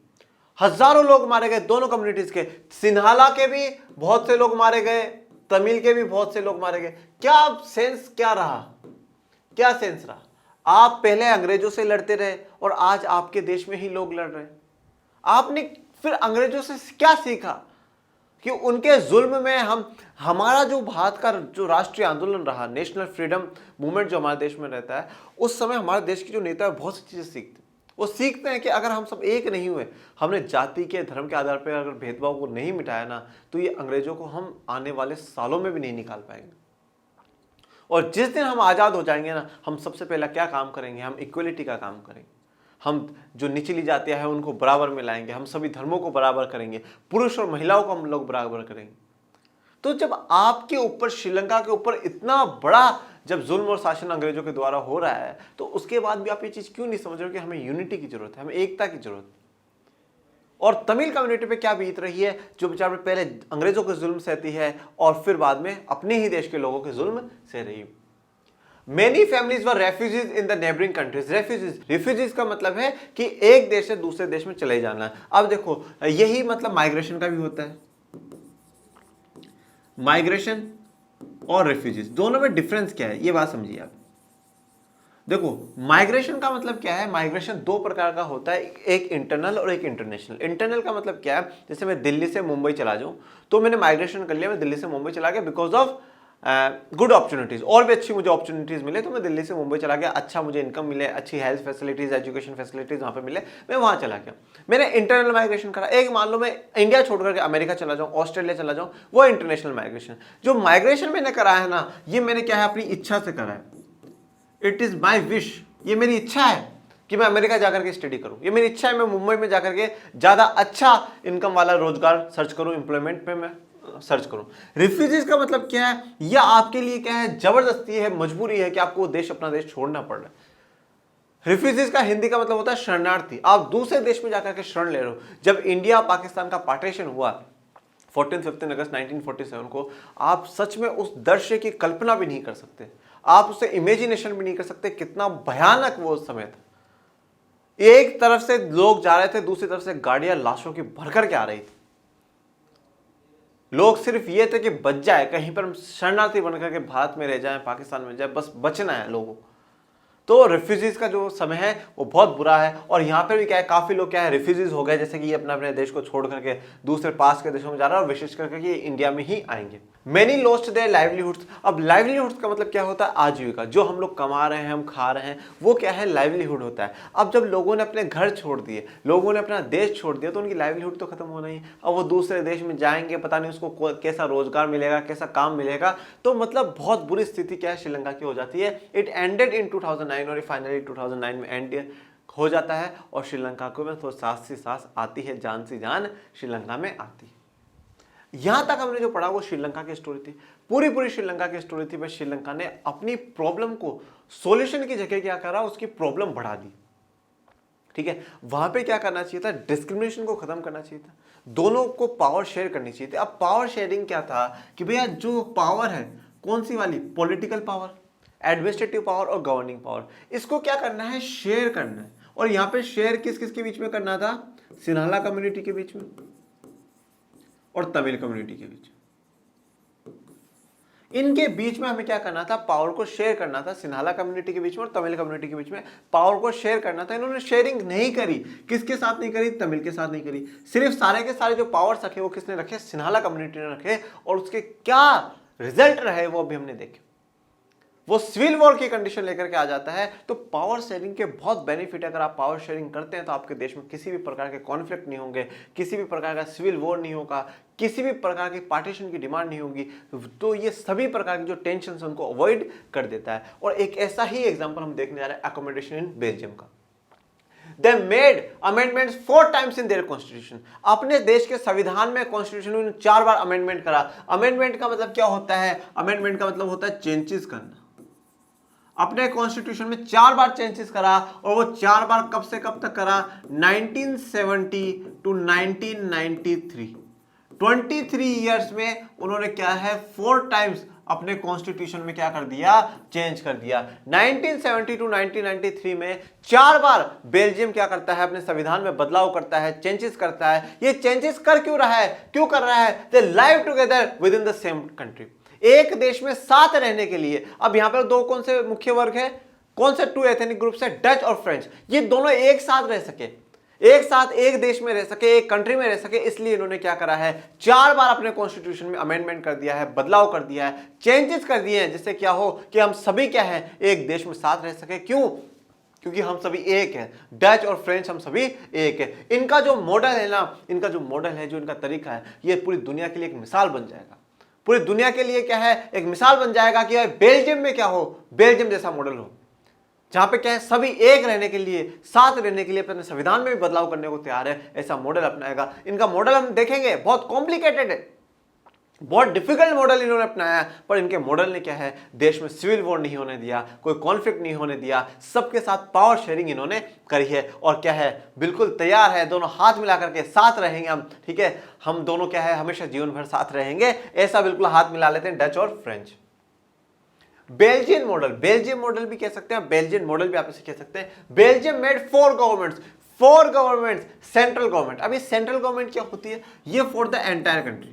हजारों लोग मारे गए दोनों कम्युनिटीज के। सिन्हाला के भी बहुत से लोग मारे गए, तमिल के भी बहुत से लोग मारे गए। क्या सेंस क्या रहा, क्या सेंस रहा? आप पहले अंग्रेजों से लड़ते रहे और आज आपके देश में ही लोग लड़ रहे हैं। आपने फिर अंग्रेजों से क्या सीखा कि उनके जुल्म में हमारा जो भारत का जो राष्ट्रीय आंदोलन रहा, नेशनल फ्रीडम मूवमेंट जो हमारे देश में रहता है, उस समय हमारे देश के जो नेता है बहुत सी चीजें सीखते हैं। वो सीखते हैं कि अगर हम सब एक नहीं हुए, हमने जाति के धर्म के आधार पर अगर भेदभाव को नहीं मिटाया ना, तो ये अंग्रेजों को हम आने वाले सालों में भी नहीं निकाल पाएंगे। और जिस दिन हम आजाद हो जाएंगे ना, हम सबसे पहला क्या काम करेंगे, हम इक्वलिटी का काम करेंगे। हम जो निचली जातियां हैं उनको बराबर में लाएंगे, हम सभी धर्मों को बराबर करेंगे, पुरुष और महिलाओं को हम लोग बराबर करेंगे। तो जब आपके ऊपर, श्रीलंका के ऊपर इतना बड़ा जब जुल्म और शासन अंग्रेजों के द्वारा हो रहा है, तो उसके बाद भी आप ये चीज क्यों नहीं समझ रहे हो कि हमें यूनिटी की जरूरत है, हमें एकता की जरूरत है? और तमिल कम्युनिटी पे क्या बीत रही है, जो बेचारे पहले अंग्रेजों के जुल्म सहती है और फिर बाद में अपने ही देश के लोगों के जुल्म सह रही है। Many families were refugees in the neighboring countries. Refugees का मतलब है कि एक देश से दूसरे देश में चले जाना। अब देखो, यही मतलब माइग्रेशन का भी होता है। माइग्रेशन और रेफ्यूजीज दोनों में डिफरेंस क्या है, ये बात समझिए आप। देखो, माइग्रेशन का मतलब क्या है, माइग्रेशन दो प्रकार का होता है, एक इंटरनल और एक इंटरनेशनल। इंटरनल का मतलब क्या है, जैसे मैं दिल्ली से मुंबई चला जाऊं तो मैंने माइग्रेशन कर लिया, मैं दिल्ली से मुंबई चला गया बिकॉज ऑफ गुड अपॉर्चुनिटीज, और भी अच्छी मुझे अपॉर्चुनिटीज मिले तो मैं दिल्ली से मुंबई चला गया, अच्छा मुझे इनकम मिले, अच्छी हेल्थ फैसिलिटीज, एजुकेशन फैसिलिटीज वहां पे मिले, मैं वहां चला गया, मैंने इंटरनल माइग्रेशन करा। एक मान लो मैं इंडिया छोड़कर के अमेरिका चला जाऊं, ऑस्ट्रेलिया चला जाऊं, वो इंटरनेशनल माइग्रेशन। जो माइग्रेशन मैंने करा है ना, ये मैंने क्या है, अपनी इच्छा से करा है, इट इज माई विश, ये मेरी इच्छा है कि मैं अमेरिका जाकर के स्टडी करूं, ये मेरी इच्छा है मैं मुंबई में जाकर के ज्यादा अच्छा इनकम वाला रोजगार सर्च करूं, एम्प्लॉयमेंट पे मैं सर्च करूं। रिफ्यूजीज का मतलब क्या है, यह आपके लिए क्या है, जबरदस्ती है, मजबूरी है कि आपको देश, अपना देश छोड़ना पड़ रहा है। रिफ्यूजीज का हिंदी का मतलब होता है शरणार्थी, आप दूसरे देश में जाकर के शरण ले रहे हो। जब इंडिया पाकिस्तान का पार्टीशन हुआ 14-15 अगस्त 1947 को, आप सच में उस दृश्य की कल्पना भी नहीं कर सकते, आप उसे इमेजिनेशन भी नहीं कर सकते, कितना भयानक वो उस समय था। एक तरफ से लोग जा रहे थे, दूसरी तरफ से गाड़ियां लाशों की भरकर के आ रही थी। लोग सिर्फ ये थे कि बच जाए, कहीं पर शरणार्थी बनकर के भारत में रह जाए, पाकिस्तान में जाए, बस बचना है लोगों को। तो रिफ्यूजीज का जो समय है वो बहुत बुरा है। और यहाँ पे भी क्या है, काफी लोग क्या है, रिफ्यूजीज हो गए, जैसे कि ये अपने अपने देश को छोड़ करके दूसरे पास के देशों में जा रहा है, और विशेष करके ये इंडिया में ही आएंगे। Many lost their livelihoods. अब लाइवलीहुड्स का मतलब क्या होता है, आजीविका, जो हम लोग कमा रहे हैं, हम खा रहे हैं, वो क्या है, लाइवलीहुड होता है। अब जब लोगों ने अपने घर छोड़ दिए, लोगों ने अपना देश छोड़ दिया, तो उनकी लाइवलीहुड तो खत्म होना ही। अब वो दूसरे देश में जाएंगे, पता नहीं उसको कैसा रोजगार मिलेगा, कैसा काम मिलेगा। तो मतलब बहुत बुरी स्थिति क्या है, श्रीलंका की हो जाती है। इट एंडेड इन 2009 और फाइनली 2009 में एंड हो जाता है, और श्रीलंका को में तो सांस सी सांस आती है, जान सी जान श्रीलंका में आती है। यहां तक हमने जो पढ़ा वो श्रीलंका की स्टोरी थी, पूरी श्रीलंका की स्टोरी थी। बस श्रीलंका ने अपनी प्रॉब्लम को सॉल्यूशन की जगह क्या करा, उसकी प्रॉब्लम बढ़ा दी। ठीक है, वहां पे क्या करना चाहिए था, डिस्क्रिमिनेशन को खत्म करना चाहिए था, दोनों को पावर शेयर करनी चाहिए थी। अब पावर शेयरिंग क्या था कि भैया जो पावर है, कौन सी वाली, पॉलिटिकल पावर, एडमिनिस्ट्रेटिव पावर और गवर्निंग पावर, इसको क्या करना है, शेयर करना है। और यहां पे शेयर किस किस के बीच में करना था, सिन्हाला कम्युनिटी के बीच में और तमिल कम्युनिटी के बीच। इनके बीच में हमें क्या करना था, पावर को शेयर करना था। सिन्हाला कम्युनिटी के बीच में और तमिल कम्युनिटी के बीच में पावर को शेयर करना था। इन्होंने शेयरिंग नहीं करी, किसके साथ नहीं करी, तमिल के साथ नहीं करी। सिर्फ सारे के सारे जो पावर्स रखे वो किसने रखे, सिन्हाला कम्युनिटी ने रखे। और उसके क्या रिजल्ट रहे वो अभी हमने देखे। वो सिविल वॉर की कंडीशन लेकर के आ जाता है। तो पावर शेयरिंग के बहुत बेनिफिट है। अगर आप पावर शेयरिंग करते हैं तो आपके देश में किसी भी प्रकार के कॉन्फ्लिक्ट नहीं होंगे, किसी भी प्रकार का सिविल वॉर नहीं होगा, किसी भी प्रकार की पार्टीशन की डिमांड नहीं होगी। तो ये सभी प्रकार की जो टेंशन है उनको अवॉइड कर देता है। और एक ऐसा ही एग्जाम्पल हम देखने जा रहे हैं अकोमोडेशन इन बेल्जियम का। They made amendments 4 times in their constitution. अपने देश के संविधान में, कॉन्स्टिट्यूशन में 4 बार अमेंडमेंट करा। अमेंडमेंट का मतलब क्या होता है? अमेंडमेंट का मतलब होता है चेंजेस करना। अपने कॉन्स्टिट्यूशन में 4 बार चेंजेस करा, और वो 4 बार कब से कब तक करा? 1970 टू 1993। 23 ईयर्स में उन्होंने क्या है, 4 टाइम्स अपने कॉन्स्टिट्यूशन में क्या कर दिया? चेंज कर दिया। 1970 टू 1993 में 4 बार बेल्जियम क्या करता है? अपने संविधान में बदलाव करता है, चेंजेस करता है। ये चेंजेस कर क्यों रहा है? क्यों कर रहा है? They live together within the same country, एक देश में साथ रहने के लिए। अब यहां पर दो कौन से मुख्य वर्ग है? कौन से 2 एथनिक ग्रुप्स है? डच और फ्रेंच। ये दोनों एक साथ रह सके, एक साथ एक देश में रह सके, एक कंट्री में रह सके, इसलिए इन्होंने क्या करा है? 4 बार अपने कॉन्स्टिट्यूशन में अमेंडमेंट कर दिया है, बदलाव कर दिया है, चेंजेस कर दिए हैं, जिससे क्या हो कि हम सभी क्या है, एक देश में साथ रह सके। क्यों? क्योंकि हम सभी एक हैं। डच और फ्रेंच हम सभी एक है। इनका जो मॉडल है ना, इनका जो मॉडल है, जो इनका तरीका है, ये पूरी दुनिया के लिए एक मिसाल बन जाएगा। पूरी दुनिया के लिए क्या है? एक मिसाल बन जाएगा कि बेल्जियम में क्या हो, बेल्जियम जैसा मॉडल हो, जहां पे क्या है, सभी एक रहने के लिए, साथ रहने के लिए अपने संविधान में भी बदलाव करने को तैयार है, ऐसा मॉडल अपनाएगा। इनका मॉडल हम देखेंगे बहुत कॉम्प्लिकेटेड है, बहुत डिफिकल्ट मॉडल इन्होंने अपनाया, पर इनके मॉडल ने क्या है, देश में सिविल वॉर नहीं होने दिया, कोई कॉन्फ्लिक्ट नहीं होने दिया, सबके साथ पावर शेयरिंग इन्होंने करी है। और क्या है, बिल्कुल तैयार है, दोनों हाथ मिला करके साथ रहेंगे हम, ठीक है, हम दोनों क्या है, हमेशा जीवन भर साथ रहेंगे, ऐसा बिल्कुल हाथ मिला लेते हैं डच और French. Belgian model, Belgium model भी कह सकते हैं, बेल्जियन मॉडल भी आप इसे कह सकते हैं। Belgium made 4 governments, 4 governments, central government. अभी सेंट्रल गवर्नमेंट क्या होती है? ये for the entire country.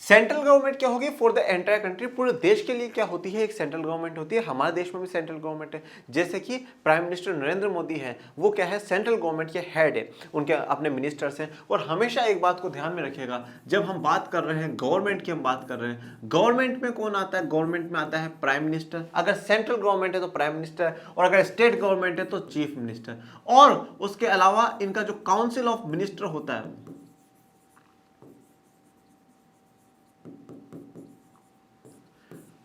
Central government क्या होगी? फॉर द एंटायर कंट्री, पूरे देश के लिए क्या होती है? एक सेंट्रल गवर्नमेंट होती है। हमारे देश में भी सेंट्रल गवर्नमेंट है, जैसे कि प्राइम मिनिस्टर नरेंद्र मोदी हैं, वो क्या है, सेंट्रल गवर्नमेंट के हेड है, उनके अपने मिनिस्टर्स हैं। और हमेशा एक बात को ध्यान में रखिएगा, जब हम बात कर रहे हैं गवर्नमेंट की, हम बात कर रहे हैं गवर्नमेंट में कौन आता है? गवर्नमेंट में आता है प्राइम मिनिस्टर। अगर सेंट्रल गवर्नमेंट है तो प्राइम मिनिस्टर, और अगर स्टेट गवर्नमेंट है तो चीफ मिनिस्टर। और उसके अलावा इनका जो काउंसिल ऑफ मिनिस्टर होता है,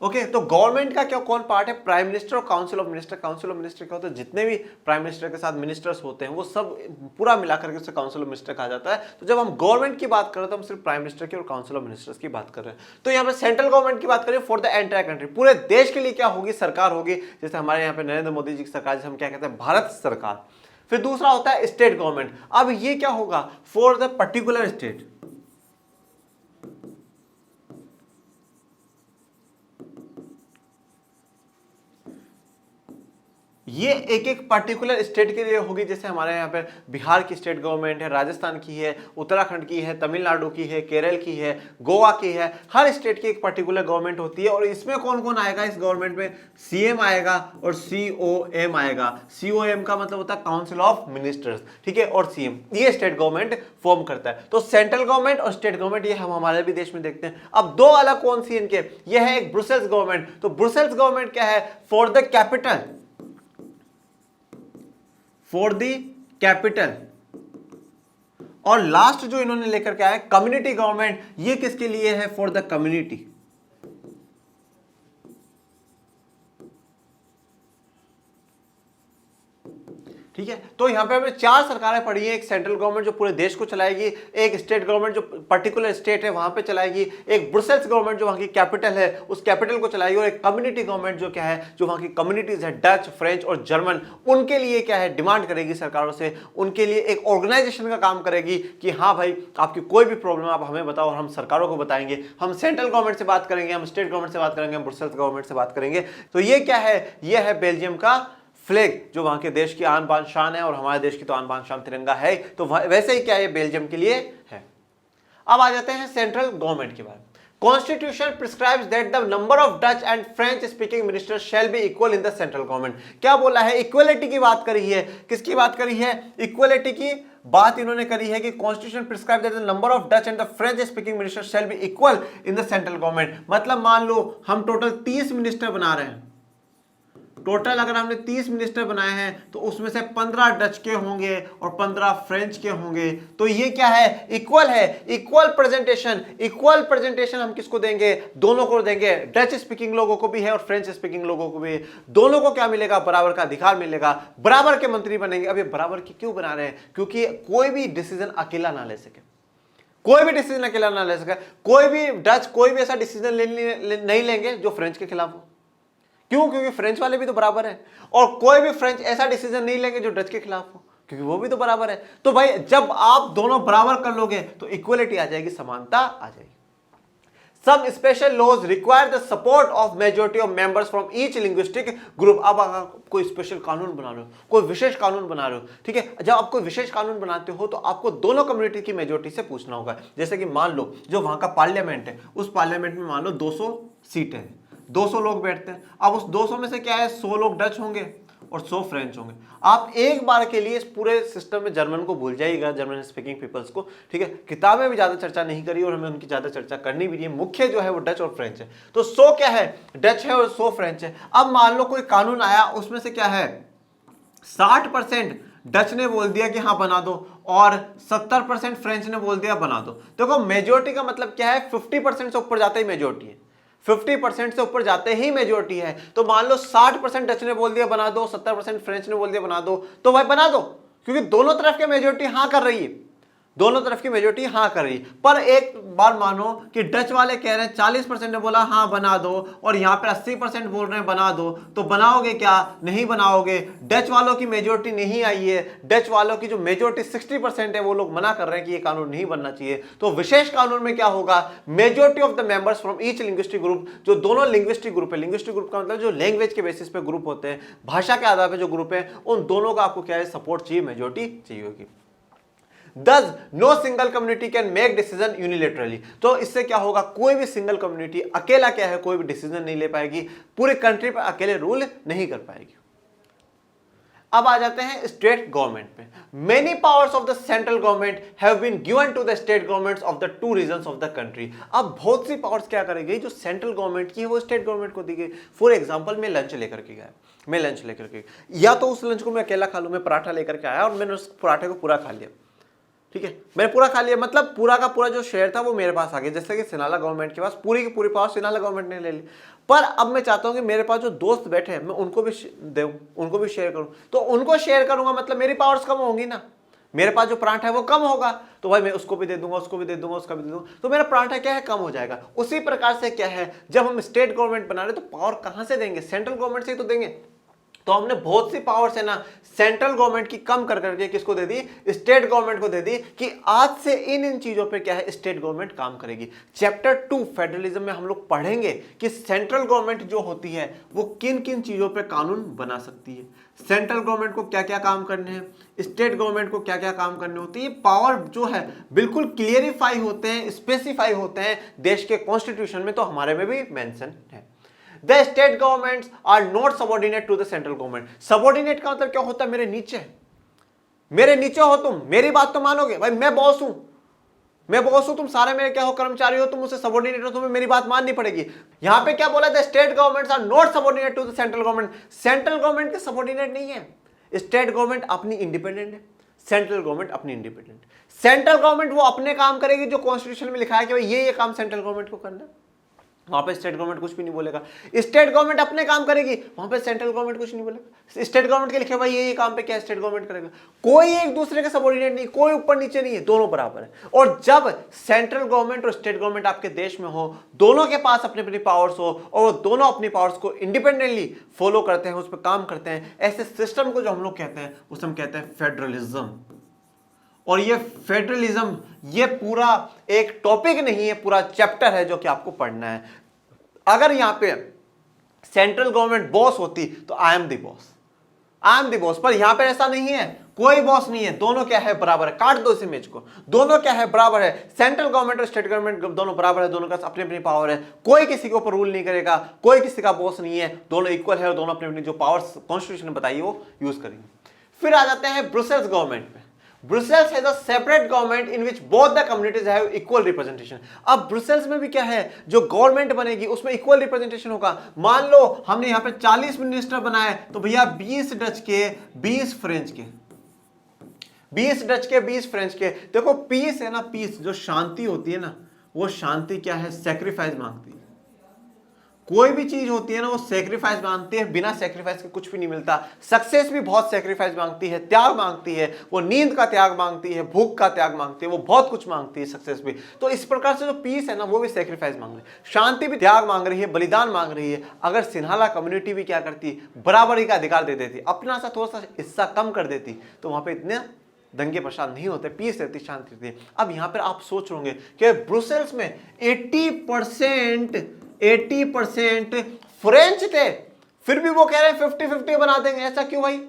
ओके, तो गवर्नमेंट का क्या कौन पार्ट है? प्राइम मिनिस्टर और council of minister. Council of minister क्या होता है? जितने भी प्राइम मिनिस्टर के साथ मिनिस्टर्स होते हैं, वो सब पूरा मिलाकर के उसे काउंसिल ऑफ मिनिस्टर कहा जाता है। तो जब हम गवर्नमेंट की बात कर रहे हैं तो हम सिर्फ प्राइम मिनिस्टर की और काउंसिल ऑफ मिनिस्टर्स की बात कर रहे हैं। तो यहाँ पे सेंट्रल गवर्नमेंट की बात करें, फॉर द एंटायर कंट्री, पूरे देश के लिए क्या होगी? सरकार होगी। जैसे हमारे यहाँ पे नरेंद्र मोदी जी की सरकार, जैसे हम क्या कहते हैं, भारत सरकार। फिर दूसरा होता है स्टेट गवर्नमेंट। अब ये क्या होगा? For the particular state. ये एक एक पर्टिकुलर स्टेट के लिए होगी। जैसे हमारे यहाँ पे बिहार की स्टेट गवर्नमेंट है, राजस्थान की है, उत्तराखंड की है, तमिलनाडु की है, केरल की है, गोवा की है। हर स्टेट की एक पर्टिकुलर गवर्नमेंट होती है। और इसमें कौन कौन आएगा? इस गवर्नमेंट में सीएम आएगा और सीओएम आएगा। सीओएम का मतलब होता है काउंसिल ऑफ मिनिस्टर्स, ठीक है, और सीएम, ये स्टेट गवर्नमेंट फॉर्म करता है। तो सेंट्रल गवर्नमेंट और स्टेट गवर्नमेंट ये हम हमारे भी देश में देखते हैं। अब दो अलग कौन सी इनके? ये है एक ब्रुसेल्स गवर्नमेंट। तो ब्रुसेल्स गवर्नमेंट क्या है? For the capital, for the capital. और लास्ट जो इन्होंने लेकर के आया कम्युनिटी गवर्नमेंट, ये किसके लिए है? For the community. ठीक है, तो यहां पे हमें 4 सरकारें पड़ी हैं। एक सेंट्रल गवर्नमेंट जो पूरे देश को चलाएगी, एक स्टेट गवर्नमेंट जो पर्टिकुलर स्टेट है वहां पे चलाएगी, एक ब्रुसेल्स गवर्नमेंट जो वहां की कैपिटल है उस कैपिटल को चलाएगी, और एक कम्युनिटी गवर्नमेंट जो क्या है, जो वहां की कम्युनिटीज है, डच, फ्रेंच और जर्मन, उनके लिए क्या है, डिमांड करेगी सरकारों से, उनके लिए एक ऑर्गेनाइजेशन का काम करेगी कि हाँ भाई, आपकी कोई भी प्रॉब्लम आप हमें बताओ और हम सरकारों को बताएंगे। हम सेंट्रल गवर्नमेंट से बात करेंगे, हम स्टेट गवर्नमेंट से बात करेंगे, हम ब्रुसेल्स गवर्नमेंट से बात करेंगे। तो ये क्या है? ये है बेल्जियम का फ्लैग, जो वहां के देश की आन बान शान है, और हमारे देश की तो आन बान शान तिरंगा है। तो वैसे ही क्या है, बेल्जियम के लिए है। अब आ जाते हैं सेंट्रल गवर्नमेंट के बारे में। Constitution prescribes that the number of Dutch and French speaking ministers shall be equal in the central government. क्या बोला है? इक्वलिटी की बात करी है। किसकी बात करी है? इक्वलिटी की बात इन्होंने करी है कि constitution prescribe that the number of Dutch and the French speaking ministers shall be equal in the central government. मतलब मान लो हम टोटल 30 मिनिस्टर बना रहे हैं, टोटल अगर हमने 30 मिनिस्टर बनाए हैं तो उसमें से 15 डच के होंगे और 15 फ्रेंच के होंगे। तो ये क्या है, इक्वल है, इक्वल प्रेजेंटेशन। इक्वल प्रेजेंटेशन हम किसको देंगे, दोनों को देंगे, डच स्पीकिंग लोगों को भी है और फ्रेंच स्पीकिंग लोगों को भी। दोनों को क्या मिलेगा, बराबर का अधिकार मिलेगा, बराबर के मंत्री बनेंगे। अब ये बराबर की क्यों बना रहे हैं, क्योंकि कोई भी डिसीजन अकेला ना ले सके, कोई भी डिसीजन अकेला ना ले सके। कोई भी डच कोई भी ऐसा डिसीजन नहीं लेंगे जो फ्रेंच के खिलाफ हो। क्यों, क्योंकि फ्रेंच वाले भी तो बराबर है। और कोई भी फ्रेंच ऐसा डिसीजन नहीं लेंगे जो डच के खिलाफ हो, क्योंकि वो भी तो बराबर है। तो भाई जब आप दोनों बराबर कर लोगे तो इक्वलिटी आ जाएगी, समानता आ जाएगी। Some special laws require the support of majority of members from each linguistic group। अब अगर कोई स्पेशल कानून बना रहे हो, कोई विशेष कानून बना रहे हो, ठीक है, जब आप कोई विशेष कानून बनाते हो तो आपको दोनों कम्युनिटी की मेजोरिटी से पूछना होगा। जैसे कि मान लो जो वहां का पार्लियामेंट है, उस पार्लियामेंट में मान लो 200 सीटें हैं, 200 लोग बैठते हैं। अब उस 200 में से क्या है, 100 लोग डच होंगे और 100 फ्रेंच होंगे। आप एक बार के लिए इस पूरे सिस्टम में जर्मन को भूल जाइएगा, जर्मन स्पीकिंग पीपल्स को, ठीक है। किताबें भी ज्यादा चर्चा नहीं करी और हमें उनकी ज्यादा चर्चा करनी भी नहीं है। मुख्य जो है वो डच और फ्रेंच है। तो 100 क्या है, डच है और 100 फ्रेंच है। अब मान लो कोई कानून आया, उसमें से क्या है 60% डच ने बोल दिया कि हाँ बना दो और 70% फ्रेंच ने बोल दिया बना दो। देखो मेजोरिटी का मतलब क्या है, 50% से ऊपर जाते ही मेजोरिटी है, 50% से ऊपर जाते ही मेजोरिटी है। तो मान लो 60% डच ने बोल दिया बना दो, 70% फ्रेंच ने बोल दिया बना दो, तो भाई बना दो, क्योंकि दोनों तरफ के मेजोरिटी हाँ कर रही है, दोनों तरफ की मेजोरिटी हाँ कर रही है। पर एक बार मानो कि डच वाले कह रहे हैं, 40% ने बोला हाँ बना दो और यहाँ पे 80% बोल रहे हैं बना दो, तो बनाओगे क्या, नहीं बनाओगे। डच वालों की मेजोरिटी नहीं आई है, डच वालों की जो मेजोरिटी 60% है वो लोग मना कर रहे हैं कि ये कानून नहीं बनना चाहिए। तो विशेष कानून में क्या होगा, majority of the members from each linguistic group, जो दोनों लिंग्विस्टिक ग्रुप है, लिंग्विस्टिक ग्रुप का मतलब जो लैंग्वेज के बेसिस पे ग्रुप होते हैं, भाषा के आधार पर जो ग्रुप है, उन दोनों का आपको क्या है, सपोर्ट चाहिए, मेजोरिटी चाहिए होगी। Thus, no single community can make decision unilaterally। तो इससे क्या होगा, कोई भी सिंगल कम्युनिटी अकेला क्या है, कोई भी डिसीजन नहीं ले पाएगी, पूरी कंट्री पर अकेले रूल नहीं कर पाएगी। अब आ जाते हैं स्टेट गवर्नमेंट पे। Many powers of the central government have been given to the state governments of the 2 regions of the country. अब बहुत सी पावर्स क्या करेगी, जो सेंट्रल गवर्नमेंट की है वो स्टेट गवर्नमेंट को दी गई। फॉर एग्जांपल मैं लंच लेकर के गया, मैं लंच लेकर के, या तो उस लंच को मैं अकेला खा लूं, मैं पराठा लेकर के आया और मैंने उस पराठे को पूरा खा लिया, ठीक है, मैंने पूरा खा लिया, मतलब पूरा का पूरा जो शेयर था वो मेरे पास आ गया। जैसे कि सिनाला गवर्नमेंट के पास पूरी की पूरी पावर सिनाला गवर्नमेंट ने ले ली। पर अब मैं चाहता हूं कि मेरे पास जो दोस्त बैठे हैं मैं उनको भी दूं, उनको भी शेयर करूं। तो उनको शेयर करूंगा मतलब मेरी पावर्स कम होंगी ना, मेरे पास जो पराठा है वो कम होगा, तो भाई मैं उसको भी दे दूंगा, उसको भी दे दूंगा, उसका भी दे दूंगा, तो मेरा पराठा क्या है, कम हो जाएगा। उसी प्रकार से क्या है, जब हम स्टेट गवर्नमेंट बना रहे तो पावर कहां से देंगे, सेंट्रल गवर्नमेंट से ही तो देंगे। तो हमने बहुत सी पावर्स है ना सेंट्रल गवर्नमेंट की कम कर करके किसको दे दी, स्टेट गवर्नमेंट को दे दी, कि आज से इन चीजों पे क्या है, स्टेट गवर्नमेंट काम करेगी। चैप्टर 2 फेडरलिज्म में हम लोग पढ़ेंगे कि सेंट्रल गवर्नमेंट जो होती है वो किन किन चीजों पे कानून बना सकती है, सेंट्रल गवर्नमेंट को क्या क्या काम करने हैं, स्टेट गवर्नमेंट को क्या क्या काम करने होते हैं। ये पावर जो है बिल्कुल क्लियरिफाई होते हैं, स्पेसिफाई होते हैं देश के कॉन्स्टिट्यूशन में, तो हमारे में भी मेंशन है। The state governments are not subordinate to the central government। Subordinate का मतलब क्या होता है, मेरे नीचे है, मेरे नीचे हो तुम, मेरी बात तो मानोगे, भाई मैं बॉस हूं, मैं बॉस हूं, तुम सारे मेरे क्या हो, कर्मचारी हो, तुम मुझसे सबॉर्डिनेट हो, तुम्हें मेरी बात माननी पड़ेगी। यहां पे क्या बोला, the state governments are not subordinate to the central government. Central government के सबॉर्डिनेट नहीं है, स्टेट गवर्नमेंट अपनी इंडिपेंडेंट है, सेंट्रल गवर्नमेंट अपनी इंडिपेंडेंट। सेंट्रल गवर्नमेंट वो अपने काम करेगी जो कॉन्स्टिट्यूशन में लिखा है कि भाई ये काम सेंट्रल गवर्नमेंट को करना है, वहां पे स्टेट गवर्नमेंट कुछ भी नहीं बोलेगा। स्टेट गवर्नमेंट अपने काम करेगी, वहां पे सेंट्रल गवर्नमेंट कुछ नहीं बोलेगा। स्टेट गवर्नमेंट के लिखे भाई ये काम पे क्या स्टेट गवर्नमेंट करेगा, कोई एक दूसरे के सबॉर्डिनेट नहीं, कोई ऊपर नीचे नहीं है, दोनों बराबर है। और जब सेंट्रल गवर्नमेंट और स्टेट गवर्नमेंट आपके देश में हो, दोनों के पास अपनी अपनी पावर्स हो और दोनों अपनी पावर्स को इंडिपेंडेंटली फॉलो करते हैं, उस पर काम करते हैं, ऐसे सिस्टम को जो हम लोग कहते हैं उसे हम कहते हैं फेडरलिज्म। और ये फेडरलिज्म ये पूरा एक टॉपिक नहीं है, पूरा चैप्टर है जो कि आपको पढ़ना है। अगर यहां पे सेंट्रल गवर्नमेंट बॉस होती तो I am the boss, I am the boss, पर यहां पे ऐसा नहीं है, कोई बॉस नहीं है, दोनों क्या है, बराबर है। काट दो इस इमेज को, दोनों क्या है, बराबर है। सेंट्रल गवर्नमेंट और स्टेट गवर्नमेंट दोनों बराबर है, दोनों का अपनी अपनी पावर है, कोई किसी के ऊपर रूल नहीं करेगा, कोई किसी का बॉस नहीं है, दोनों इक्वल है और दोनों अपनी अपनी जो पावर्स कॉन्स्टिट्यूशन ने बताई वो यूज करेंगे। फिर आ जाते हैं ब्रुसेल्स गवर्नमेंट पे। Brussels has a separate government in which both the communities have equal representation. अब ब्रुसेल्स में भी क्या है, जो गवर्नमेंट बनेगी उसमें इक्वल रिप्रेजेंटेशन होगा। मान लो हमने यहां पे 40 मिनिस्टर बनाए, तो भैया 20 डच के 20 फ्रेंच के, 20 डच के 20 फ्रेंच के। देखो पीस है ना, पीस जो शांति होती है ना, वो शांति क्या है, सेक्रीफाइस मांगती है। कोई भी चीज होती है ना वो सेक्रीफाइस मांगती है, बिना सेक्रीफाइस के कुछ भी नहीं मिलता। सक्सेस भी बहुत सेक्रीफाइस मांगती है, त्याग मांगती है, वो नींद का त्याग मांगती है, भूख का त्याग मांगती है, वो बहुत कुछ मांगती है सक्सेस भी। तो इस प्रकार से जो पीस है ना वो भी सेक्रीफाइस मांग रही है, शांति भी त्याग मांग रही है, बलिदान मांग रही है। अगर सिन्हाला कम्युनिटी भी क्या करती, बराबरी का अधिकार दे देती, अपना सा थोड़ा सा हिस्सा कम कर देती, तो वहां पर इतने दंगे परेशान नहीं होते, पीस रहती, शांति रहती। अब यहां पर आप सोच होंगे कि ब्रुसेल्स में 80% फ्रेंच थे, फिर भी वो कह रहे हैं 50-50 बना देंगे, ऐसा क्यों भाई?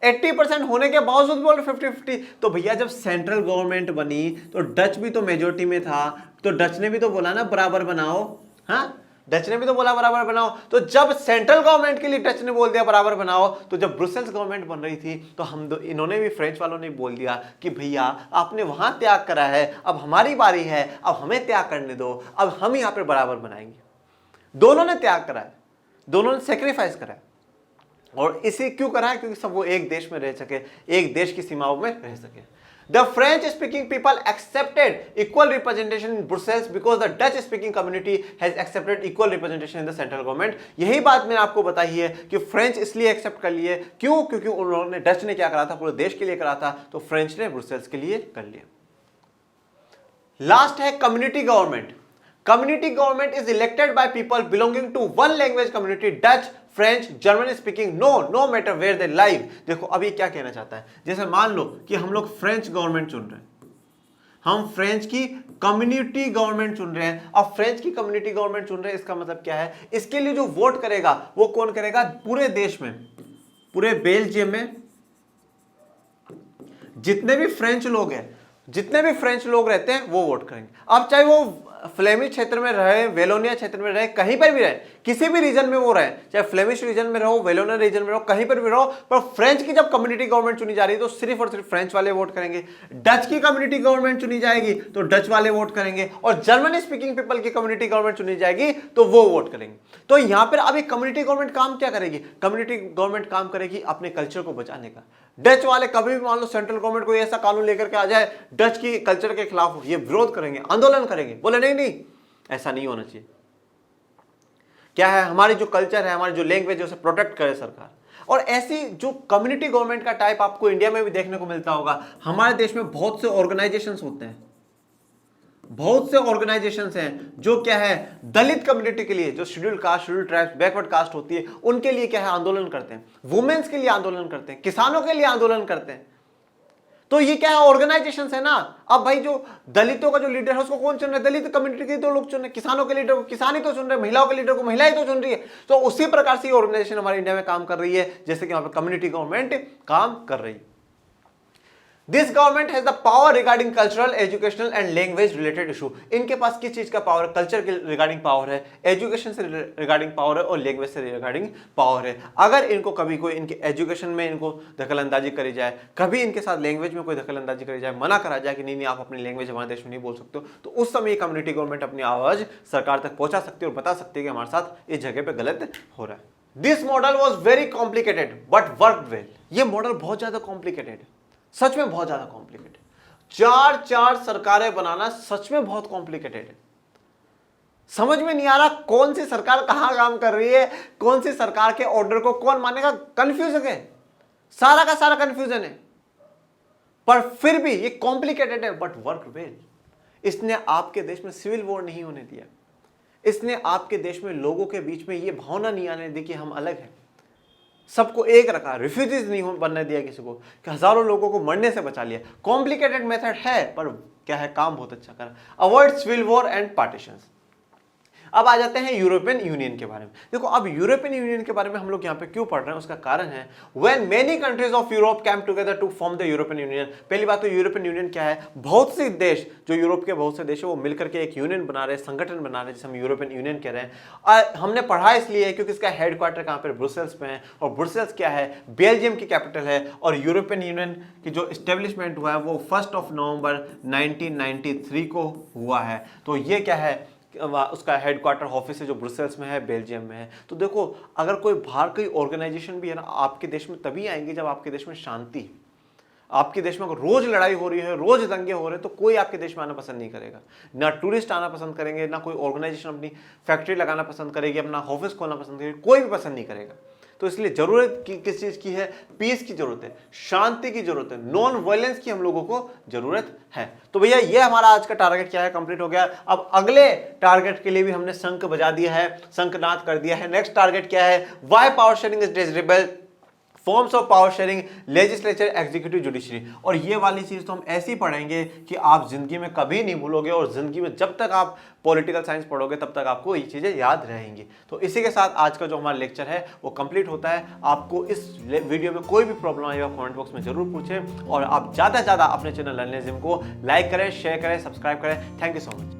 80% होने के बावजूद बोल रहे 50-50। तो भैया जब सेंट्रल गवर्नमेंट बनी तो डच भी तो मेजोरिटी में था, तो डच ने भी तो बोला ना बराबर बनाओ, हाँ डच ने भी तो बोला बराबर बनाओ। तो जब सेंट्रल गवर्नमेंट के लिए डच ने बोल दिया बराबर बनाओ, तो जब ब्रुसेल्स गवर्नमेंट बन रही थी तो इन्होंने भी, फ्रेंच वालों ने बोल दिया कि भैया आपने वहां त्याग करा है, अब हमारी बारी है, अब हमें त्याग करने दो, अब हम यहां पर बराबर बनाएंगे। दोनों ने त्याग करा है, दोनों ने सेक्रीफाइस करा है। और इसे क्यों करा है? क्योंकि सब वो एक देश में रह सके, एक देश की सीमाओं में रह सके। The French speaking people accepted equal representation in Brussels because the Dutch speaking community has accepted equal representation in the central government। यही बात मैंने आपको बताई है कि फ्रेंच इसलिए एक्सेप्ट कर लिए, क्यों? क्योंकि उन्होंने, डच ने क्या करा था, पूरे देश के लिए करा था, तो फ्रेंच ने ब्रुसेल्स के लिए कर लिया। लास्ट है community government. Community government is elected by people belonging to one language community, Dutch, French, German speaking, no matter where they live। देखो अभी क्या कहना चाहता है, जैसे मान लो कि हम लोग फ्रेंच गवर्नमेंट चुन रहे हैं, हम फ्रेंच की कम्युनिटी गवर्नमेंट चुन रहे हैं। अब फ्रेंच की कम्युनिटी गवर्नमेंट चुन रहे हैं, इसका मतलब क्या है, इसके लिए जो वोट करेगा वो कौन करेगा? पूरे देश में, पूरे बेल्जियम में जितने भी फ्रेंच लोग हैं, जितने भी फ्रेंच लोग रहते हैं वो वोट करेंगे। अब चाहे वो फ्लेमिश क्षेत्र में रहे, वेलोनिया क्षेत्र में रहे, कहीं पर भी रहे, किसी भी रीजन में वो रहे, चाहे फ्लेमिश रीजन में रहो, वेलोनिया रीजन में रहो, कहीं पर भी रहो, पर फ्रेंच की जब कम्युनिटी गवर्नमेंट चुनी जा रही है तो सिर्फ और सिर्फ फ्रेंच वाले वोट करेंगे। डच की कम्युनिटी गवर्नमेंट चुनी जाएगी तो डच वाले वोट करेंगे, और जर्मन स्पीकिंग पीपल की कम्युनिटी गवर्नमेंट चुनी जाएगी तो वो वोट करेंगे। तो यहां पर अब एक कम्युनिटी गवर्नमेंट काम क्या करेगी? कम्युनिटी गवर्नमेंट काम करेगी अपने कल्चर को बचाने का। डच वाले कभी भी मान लो सेंट्रल गवर्नमेंट कोई ऐसा कानून लेकर के आ जाए डच की कल्चर के खिलाफ, ये विरोध करेंगे, आंदोलन करेंगे, बोले नहीं, ऐसा नहीं होना चाहिए। क्या है, हमारी जो कल्चर है, हमारी जो लैंग्वेज है, उसे प्रोटेक्ट करे सरकार। और ऐसी जो कम्युनिटी गवर्नमेंट का टाइप आपको इंडिया में भी देखने को मिलता होगा। हमारे देश में बहुत से ऑर्गेनाइजेशंस होते हैं, बहुत से ऑर्गेनाइजेशंस हैं जो क्या है, दलित कम्युनिटी के लिए, जो schedule caste, schedule tribes, backward caste होती है, उनके लिए क्या है, आंदोलन करते हैं, वुमेन्स के लिए आंदोलन करते हैं, किसानों के लिए आंदोलन करते हैं। तो ये क्या है, ऑर्गेनाइजेशंस है ना। अब भाई जो दलितों का जो लीडर है उसको कौन चुन रहा है? दलित कम्युनिटी के तो लोग चुन रहे हैं। किसानों के लीडर को किसान ही तो चुन रहे हैं, महिलाओं के लीडर को महिलाएं तो चुन रही है। तो उसी प्रकार से ये ऑर्गेनाइजेशन हमारे इंडिया में काम कर रही है, जैसे कि वहां पे कम्युनिटी गवर्नमेंट काम कर रही है। This government has the power regarding cultural, educational and language related issue. इनके पास किस चीज का पावर है? कल्चर के रिगार्डिंग पावर है, एजुकेशन से रिगार्डिंग पावर है, और लैंग्वेज से रिगार्डिंग पावर है। अगर इनको कभी कोई इनके एजुकेशन में इनको दखलंदाजी करी जाए, कभी इनके साथ लैंग्वेज में कोई दखलंदाजी करी जाए, मना करा जाए कि नहीं आप अपनी लैंग्वेज हमारे देश में नहीं बोल सकते हो, तो उस समय कम्युनिटी गवर्नमेंट अपनी आवाज सरकार तक पहुंचा सकती है और बता सकती है कि हमारे साथ इस जगह पे गलत हो रहा है। This model was very complicated but work well. ये मॉडल बहुत ज्यादा कॉम्प्लिकेटेड है, सच में बहुत ज्यादा कॉम्प्लिकेटेड। चार सरकारें बनाना सच में बहुत कॉम्प्लिकेटेड है। समझ में नहीं आ रहा कौन सी सरकार कहां काम कर रही है, कौन सी सरकार के ऑर्डर को कौन मानेगा, कंफ्यूजन है, सारा का सारा कंफ्यूजन है। पर फिर भी ये कॉम्प्लिकेटेड है बट वर्क वेल। इसने आपके देश में सिविल वॉर नहीं होने दिया, इसने आपके देश में लोगों के बीच में ये भावना नहीं आने दी कि हम अलग हैं। सबको एक रखा, रिफ्यूजीज नहीं बनने दिया किसी को, कि हजारों लोगों को मरने से बचा लिया। कॉम्प्लिकेटेड मेथड है पर क्या है, काम बहुत अच्छा करा। Avoid civil war and partitions. अब आ जाते हैं यूरोपियन यूनियन के बारे में। देखो अब यूरोपियन यूनियन के बारे में हम लोग यहाँ पे क्यों पढ़ रहे हैं, उसका कारण है when many countries of Europe came together to form the European Union. पहली बात तो यूरोपियन यूनियन क्या है, बहुत से देश, जो यूरोप के बहुत से देश है वो मिलकर के एक यूनियन बना रहे हैं, संगठन बना रहे हैं, जिसे हम यूरोपियन यूनियन कह रहे हैं। हमने पढ़ा इसलिए है क्योंकि इसका हेडक्वार्टर कहाँ पर, ब्रुसेल्स में है, और ब्रुसेल्स क्या है, बेल्जियम की कैपिटल है। और यूरोपियन यूनियन की जो एस्टेब्लिशमेंट हुआ है वो 1 नवंबर 1993 को हुआ है। तो ये क्या है, उसका हेडक्वार्टर ऑफिस है जो ब्रुसेल्स में है, बेल्जियम में है। तो देखो अगर कोई बाहर कोई ऑर्गेनाइजेशन भी है ना, आपके देश में तभी आएंगे जब आपके देश में शांति है। आपके देश में अगर रोज लड़ाई हो रही है, रोज दंगे हो रहे हैं, तो कोई आपके देश में आना पसंद नहीं करेगा। ना टूरिस्ट आना पसंद करेंगे, ना कोई ऑर्गेनाइजेशन अपनी फैक्ट्री लगाना पसंद करेगी, अपना ऑफिस खोलना पसंद करेगी, कोई भी पसंद नहीं करेगा। तो इसलिए जरूरत किस चीज की है, पीस की जरूरत है, शांति की जरूरत है, नॉन वायलेंस की हम लोगों को जरूरत है। तो भैया ये हमारा आज का टारगेट क्या है, कंप्लीट हो गया। अब अगले टारगेट के लिए भी हमने शंख बजा दिया है, शंखनाद कर दिया है। नेक्स्ट टारगेट क्या है, why power sharing is desirable, forms of power sharing, legislature, executive, judiciary. और ये वाली चीज तो हम ऐसी पढ़ेंगे कि आप जिंदगी में कभी नहीं भूलोगे, और जिंदगी में जब तक आप पॉलिटिकल साइंस पढ़ोगे तब तक आपको ये चीजें याद रहेंगी। तो इसी के साथ आज का जो हमारा लेक्चर है वो कंप्लीट होता है। आपको इस वीडियो में कोई भी प्रॉब्लम आएगा कमेंट बॉक्स में जरूर पूछें, और आप ज्यादा से ज्यादा अपने चैनल लर्निंग जिम को लाइक करें, शेयर करें, सब्सक्राइब करें। Thank you so much.